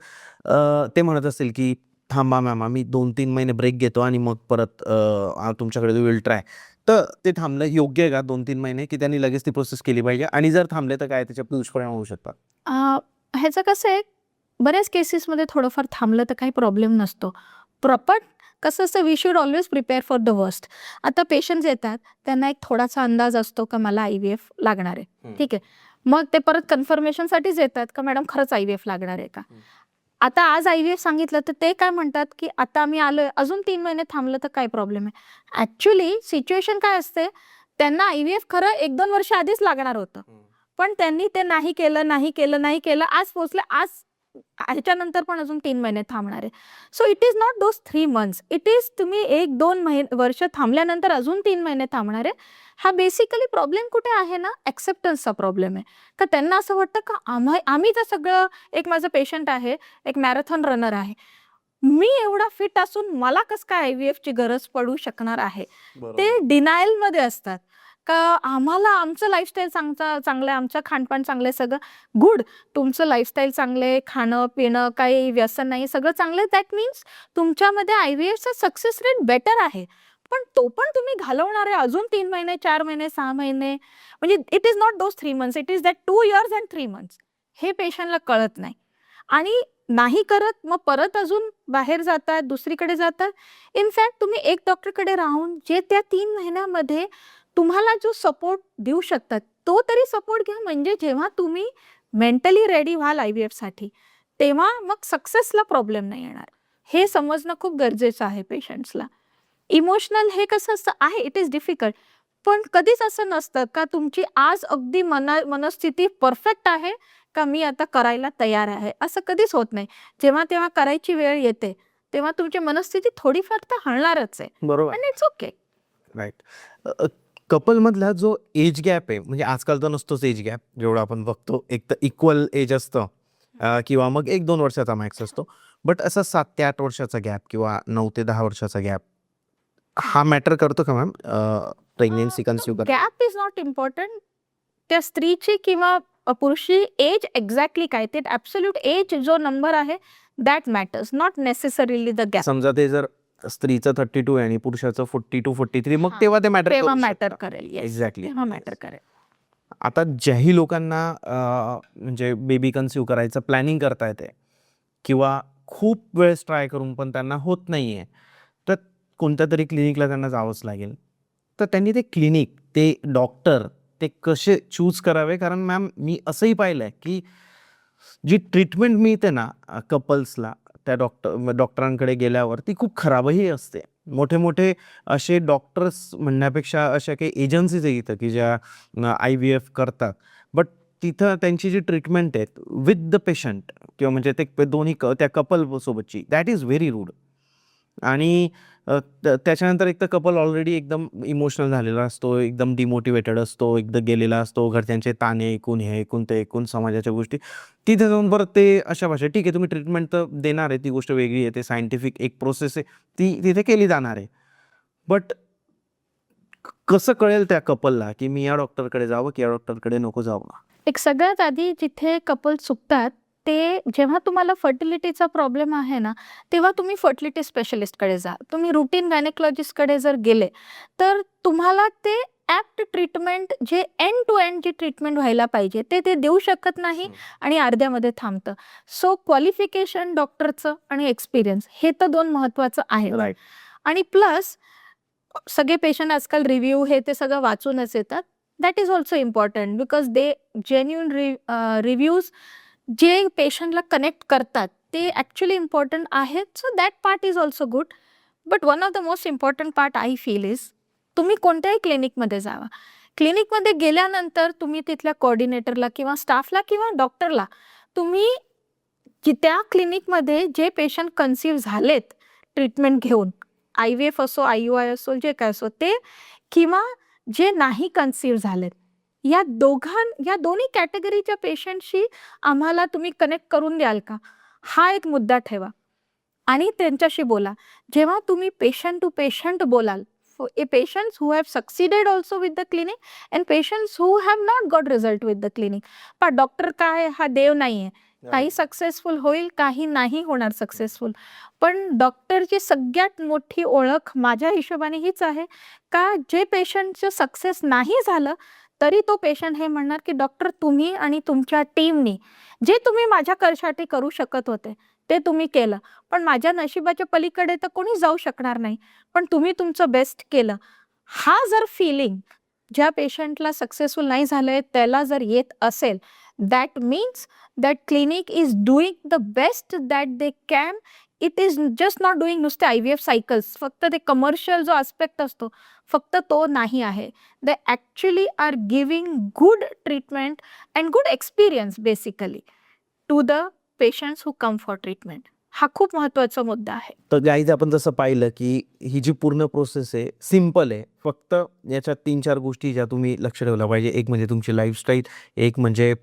[SPEAKER 1] ते म्हणत असतील की थांबा मॅम, आम्ही 2-3 महिने ब्रेक घेतो आणि मग परत तुमच्याकडे विल ट्राय. तर ते थांबलं योग्य आहे का 2-3 महिने, की त्यांनी लगेच ती प्रोसेस केली पाहिजे? आणि जर थांबले तर काय त्याचे दुष्परिणाम होऊ शकतात?
[SPEAKER 2] ह्याचं कसं आहे, बऱ्याच केसेसमध्ये थोडंफार थांबलं तर काही प्रॉब्लेम नसतो. प्रॉपर कसं असतं, we should always prepare for the worst. आता पेशंट्स येतात, त्यांना एक थोडासा अंदाज असतो का मला IVF लागणार आहे, ठीक आहे. मग ते परत कन्फर्मेशनसाठीच येतात का मॅडम खरंच IVF लागणार आहे का? आता आज IVF सांगितलं तर ते काय म्हणतात, की आता आम्ही आलोय, अजून 3 महिने थांबलं तर काय प्रॉब्लेम आहे? ॲक्चुअली सिच्युएशन काय असते, त्यांना IVF खरं 1-2 वर्ष आधीच लागणार होतं. पण त्यांनी ते नाही केलं, नाही केलं, नाही केलं. आज पोहोचले. आज ह्याच्यानंतर पण अजून 3 महिने थांबणार आहे. So it is not those 3 months. It is तुम्ही 1-2 वर्ष थांबल्यानंतर अजून 3 महिने थांबणार आहे. हा बेसिकली प्रॉब्लेम कुठे आहे ना, एक्सेप्टन्सचा प्रॉब्लेम आहे. का त्यांना असं वाटतं का आम्ही तर सगळं, एक माझं पेशंट आहे, एक मॅरेथॉन रनर आहे. मी एवढा फिट असून मला कसं काय IVFची गरज पडू शकणार आहे? ते डिनायलमध्ये असतात. का आम्हाला आमचं लाईफस्टाईल चांगलं आहे, आमचं खानपान चांगलं आहे, सगळं गुड. तुमचं लाईफस्टाईल चांगलं आहे, खाणं-पिणं, काही व्यसन नाही, सगळं चांगलं आहे. दॅट मीन्स तुमच्यामध्ये IVFचा सक्सेस रेट बेटर आहे. पण तो पण तुम्ही घालवणार आहे अजून 3 महिने, 4 महिने, 6 महिने. म्हणजे it is not those 3 months, it is that 2 years and 3 months. हे पेशंटला कळत नाही. आणि नाही करत मग परत अजून बाहेर जातात, दुसरीकडे जातात. इनफॅक्ट तुम्ही एक डॉक्टरकडे राहून जे त्या 3 महिन्यामध्ये तुम्हाला जो सपोर्ट देऊ शकतात, तो तरी सपोर्ट घ्या. म्हणजे जेव्हा तुम्ही मेंटली रेडी व्हाल IVFसाठी, तेव्हा मग सक्सेसला प्रॉब्लेम नाही येणार. हे समजणं खूप गरजेचं आहे पेशंट्सला. इमोशनल हे कसं असतं आहे, इट इज डिफिकल्ट. पण कधीच असं नसतं का तुमची आज अगदी मनस्थिती परफेक्ट आहे, का मी आता करायला तयार आहे, असं कधीच होत नाही. जेव्हा तेव्हा करायची वेळ येते, तेव्हा तुमची मनस्थिती थोडीफार तर हलणारच आहे.
[SPEAKER 1] बरोबर.
[SPEAKER 2] आणि इट्स ओके.
[SPEAKER 1] राईट. कपलमधला जो एज गॅप आहे, म्हणजे आजकाल तर नसतोच एज गॅप, जेवढा आपण बघतो. एक तर इक्वल एज असतं किंवा मग 1-2 वर्षाचा मॅक्स असतो. बट असा 7 ते 8 वर्षाचा गॅप किंवा 9 ते 10 वर्षाचा गॅप हा मॅटर करतो का मॅम प्रेग्नन्सी कन्सिव्ह करताना?
[SPEAKER 2] Gap is not important. त्या स्त्रीची किंवा पुरुषी एज एक्झॅक्टली काय, ते ॲब्सोल्यूट एज जो नंबर आहे that matters, not necessarily the gap.
[SPEAKER 1] समजा ते जर स्त्रीचं 32 आहे आणि पुरुषाचं 42-43, मग
[SPEAKER 2] हां.
[SPEAKER 1] तेव्हा ते मॅटर
[SPEAKER 2] तेव्हा
[SPEAKER 1] करू
[SPEAKER 2] मॅटर
[SPEAKER 1] शकतं.
[SPEAKER 2] करेल. Yes,
[SPEAKER 1] exactly.
[SPEAKER 2] तेव्हा मॅटर करेल.
[SPEAKER 1] आता ज्याही लोकांना म्हणजे बेबी कन्सिव्ह करायचं प्लॅनिंग करता येते किंवा खूप वेळेस ट्राय करून पण त्यांना होत नाही आहे, तर कोणत्या तरी क्लिनिकला त्यांना जावंच लागेल. तर त्यांनी ते क्लिनिक, ते डॉक्टर, ते कसे चूज करावे? कारण मॅम मी असंही पाहिलं आहे की जी ट्रीटमेंट मिळते ना कपल्सला, त्या डॉक्टरांकडे गेल्यावर ती खूप खराबही असते. मोठे-मोठे असे डॉक्टर्स म्हणण्यापेक्षा अशा काही एजन्सीज आहे इथं की ज्या IVF करतात. बट तिथं त्यांची जी ट्रीटमेंट आहे विथ द पेशंट किंवा म्हणजे ते दोन्ही त्या कपल सोबतची, दॅट इज व्हेरी रूड. आणि त्याच्यानंतर एक तर कपल ऑलरेडी एकदम इमोशनल झालेला असतो, एकदम डिमोटिवेटेड असतो, एकदा गेलेला असतो, घरच्यांचे ताणे ऐकून, हे ऐकून, ते ऐकून, समाजाच्या गोष्टी. तिथे जाऊन परत ते अशा भाषेत, ठीक आहे तुम्ही ट्रीटमेंट तर देणार आहे, ती गोष्ट वेगळी आहे, ते सायंटिफिक एक प्रोसेस आहे, ती तिथे केली जाणार आहे. बट कसं कळेल त्या कपलला की मी या डॉक्टरकडे जावं की या डॉक्टरकडे नको जावं?
[SPEAKER 2] एक सगळ्यात आधी जिथे कपल चुकतात, ते जेव्हा तुम्हाला फर्टिलिटीचा प्रॉब्लेम आहे ना, तेव्हा तुम्ही फर्टिलिटी स्पेशलिस्टकडे जा. तुम्ही रुटीन गायनेकॉलॉजिस्टकडे जर गेले, तर तुम्हाला ते ॲप्ट ट्रीटमेंट, जे एंड टू एंड जी ट्रीटमेंट व्हायला पाहिजे, ते देऊ शकत नाही आणि अर्ध्यामध्ये थांबतं. सो क्वालिफिकेशन डॉक्टरचं आणि एक्सपिरियन्स हे तर 2 महत्त्वाचं आहे.
[SPEAKER 1] राईट.
[SPEAKER 2] आणि प्लस सगळे पेशंट आजकाल रिव्ह्यू हे ते सगळं वाचूनच येतात. That is also important because they genuine reviews जे पेशंटला कनेक्ट करतात, ते ॲक्च्युली इम्पॉर्टंट आहेत. So that part is also good. But one of the most important part I feel is, तुम्ही कोणत्याही क्लिनिकमध्ये जावा. क्लिनिकमध्ये गेल्यानंतर तुम्ही तिथल्या कोऑर्डिनेटरला किंवा स्टाफला किंवा डॉक्टरला, तुम्ही त्या क्लिनिकमध्ये जे पेशंट कन्सीव्ह झालेत ट्रीटमेंट घेऊन, IVF असो, IUI असो, जे काय असो ते, किंवा जे नाही कन्सीव्ह झालेत, या दोन्ही कॅटेगरीच्या पेशंटशी आम्हाला तुम्ही कनेक्ट करून द्याल का? हा एक मुद्दा ठेवा आणि त्यांच्याशी बोला. जेव्हा तुम्ही पेशंट टू पेशंट बोलाल, patients who have succeeded also with the clinic and patients who have not got result with the clinic. पण डॉक्टर काय हा देव नाही आहे. काही सक्सेसफुल होईल, काही नाही होणार सक्सेसफुल. पण डॉक्टरची सगळ्यात मोठी ओळख माझ्या हिशोबाने हीच आहे का जे पेशंटचं सक्सेस नाही झालं, तरी तो पेशंट हे म्हणणार की डॉक्टर तुम्ही आणि तुमच्या टीमनी जे तुम्ही माझ्यासाठी करू शकत होते, ते तुम्ही केलं. पण माझ्या नशिबाच्या पलीकडे तर कोणी जाऊ शकणार नाही. पण तुम्ही तुमचं बेस्ट केलं. हा जर फीलिंग ज्या पेशंटला सक्सेसफुल नाही झालंय त्याला जर येत असेल, That means that clinic is doing the best that they can. It is just not doing नुसते IVF cycles. फक्त ते कमर्शियल जो aspect असतो फक्त तो नाही आहे. They actually are giving good treatment and good experience basically to the patients who come for treatment. हा खूप महत्त्वाचा मुद्दा आहे.
[SPEAKER 1] तर गाईज आपण जसं पाहिलं की ही जी पूर्ण प्रोसेस आहे सिम्पल आहे. फक्त याच्यात 3-4 गोष्टी ज्या तुम्ही लक्ष ठेवल्या पाहिजे. एक म्हणजे तुमची लाईफस्टाईल, एक म्हणजे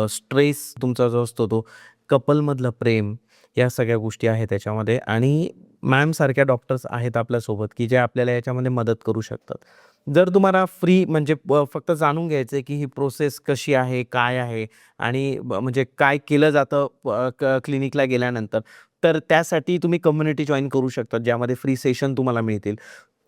[SPEAKER 1] स्ट्रेस तुमचा जो असतो तो, कपलमधलं प्रेम, या सगळ्या गोष्टी आहेत त्याच्यामध्ये. आणि मॅमसारख्या डॉक्टर्स आहेत आपल्यासोबत की जे आपल्याला याच्यामध्ये मदत करू शकतात. जर तुम्हाला फ्री म्हणजे फक्त जाणून घ्यायचं आहे की ही प्रोसेस कशी आहे, काय आहे आणि म्हणजे काय केलं जातं क्लिनिकला गेल्यानंतर, तर त्यासाठी तुम्ही कम्युनिटी जॉईन करू शकता ज्यामध्ये फ्री सेशन तुम्हाला मिळतील.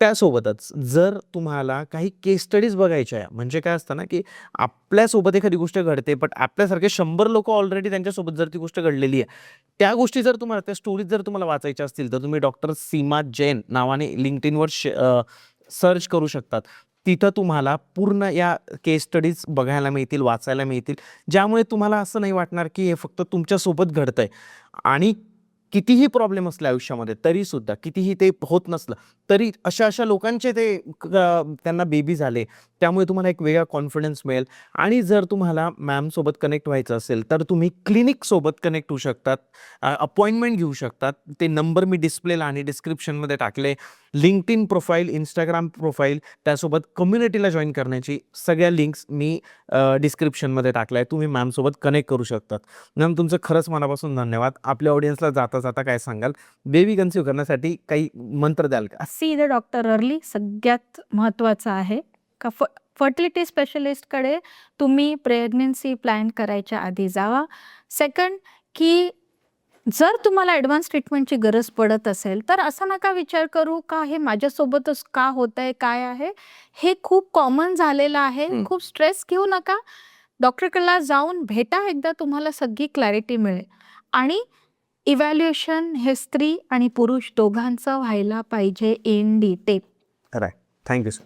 [SPEAKER 1] त्यासोबतच जर तुम्हाला काही केस स्टडीज बघायच्या आहे, म्हणजे काय असतं ना की आपल्यासोबत एखादी गोष्ट घडते बट आपल्यासारखे 100 लोक ऑलरेडी त्यांच्यासोबत जर ती गोष्ट घडलेली आहे, त्या गोष्टी जर तुम्हाला, त्या स्टोरीज जर तुम्हाला वाचायच्या असतील तर तुम्ही डॉक्टर सीमा जैन नावाने लिंक्डइनवर सर्च करू शकतात. तिथं तुम्हाला पूर्ण या केस स्टडीज बघायला मिळतील, वाचायला मिळतील, ज्यामुळे तुम्हाला असं नाही वाटणार की हे फक्त तुमच्यासोबत घडतंय. आणि कितीही प्रॉब्लेम असले आयुष्यामध्ये तरीसुद्धा, कितीही ते होत नसलं तरी अशा लोकांचे ते त्यांना बेबी झाले, त्यामुळे तुम्हाला एक वेगळा कॉन्फिडन्स मिळेल. आणि जर तुम्हाला मॅमसोबत कनेक्ट व्हायचं असेल तर तुम्ही क्लिनिकसोबत कनेक्ट होऊ शकतात, अपॉइंटमेंट घेऊ शकतात. ते नंबर मी डिस्प्लेला आणि डिस्क्रिप्शनमध्ये टाकले. लिंक्डइन प्रोफाईल, इंस्टाग्राम प्रोफाईल, त्यासोबत कम्युनिटीला जॉईन करण्याची सगळ्या लिंक्स मी डिस्क्रिप्शनमध्ये टाकल्या आहे. तुम्ही मॅमसोबत कनेक्ट करू शकतात. मॅम तुमचं खरंच मनापासून धन्यवाद. आपल्या ऑडियन्सला जाता जाता काय सांगाल? बेबी कन्सीव्ह करण्यासाठी काही मंत्र द्याल का?
[SPEAKER 2] सी द डॉक्टर अर्ली सगळ्यात महत्त्वाचं आहे का फर्टिलिटी स्पेशलिस्टकडे तुम्ही प्रेग्नन्सी प्लॅन करायच्या आधी जावा. सेकंड की जर तुम्हाला ॲडव्हान्स ट्रीटमेंटची गरज पडत असेल तर असा नका विचार करू का हे माझ्यासोबतच का होतंय, काय आहे. हे खूप कॉमन झालेलं आहे. खूप स्ट्रेस घेऊ नका. डॉक्टरकडला जाऊन भेटा, एकदा तुम्हाला सगळी क्लॅरिटी मिळेल. आणि इव्हॅल्युएशन हे स्त्री आणि पुरुष दोघांचं व्हायला पाहिजे in detail.
[SPEAKER 1] Right. Thank you sir.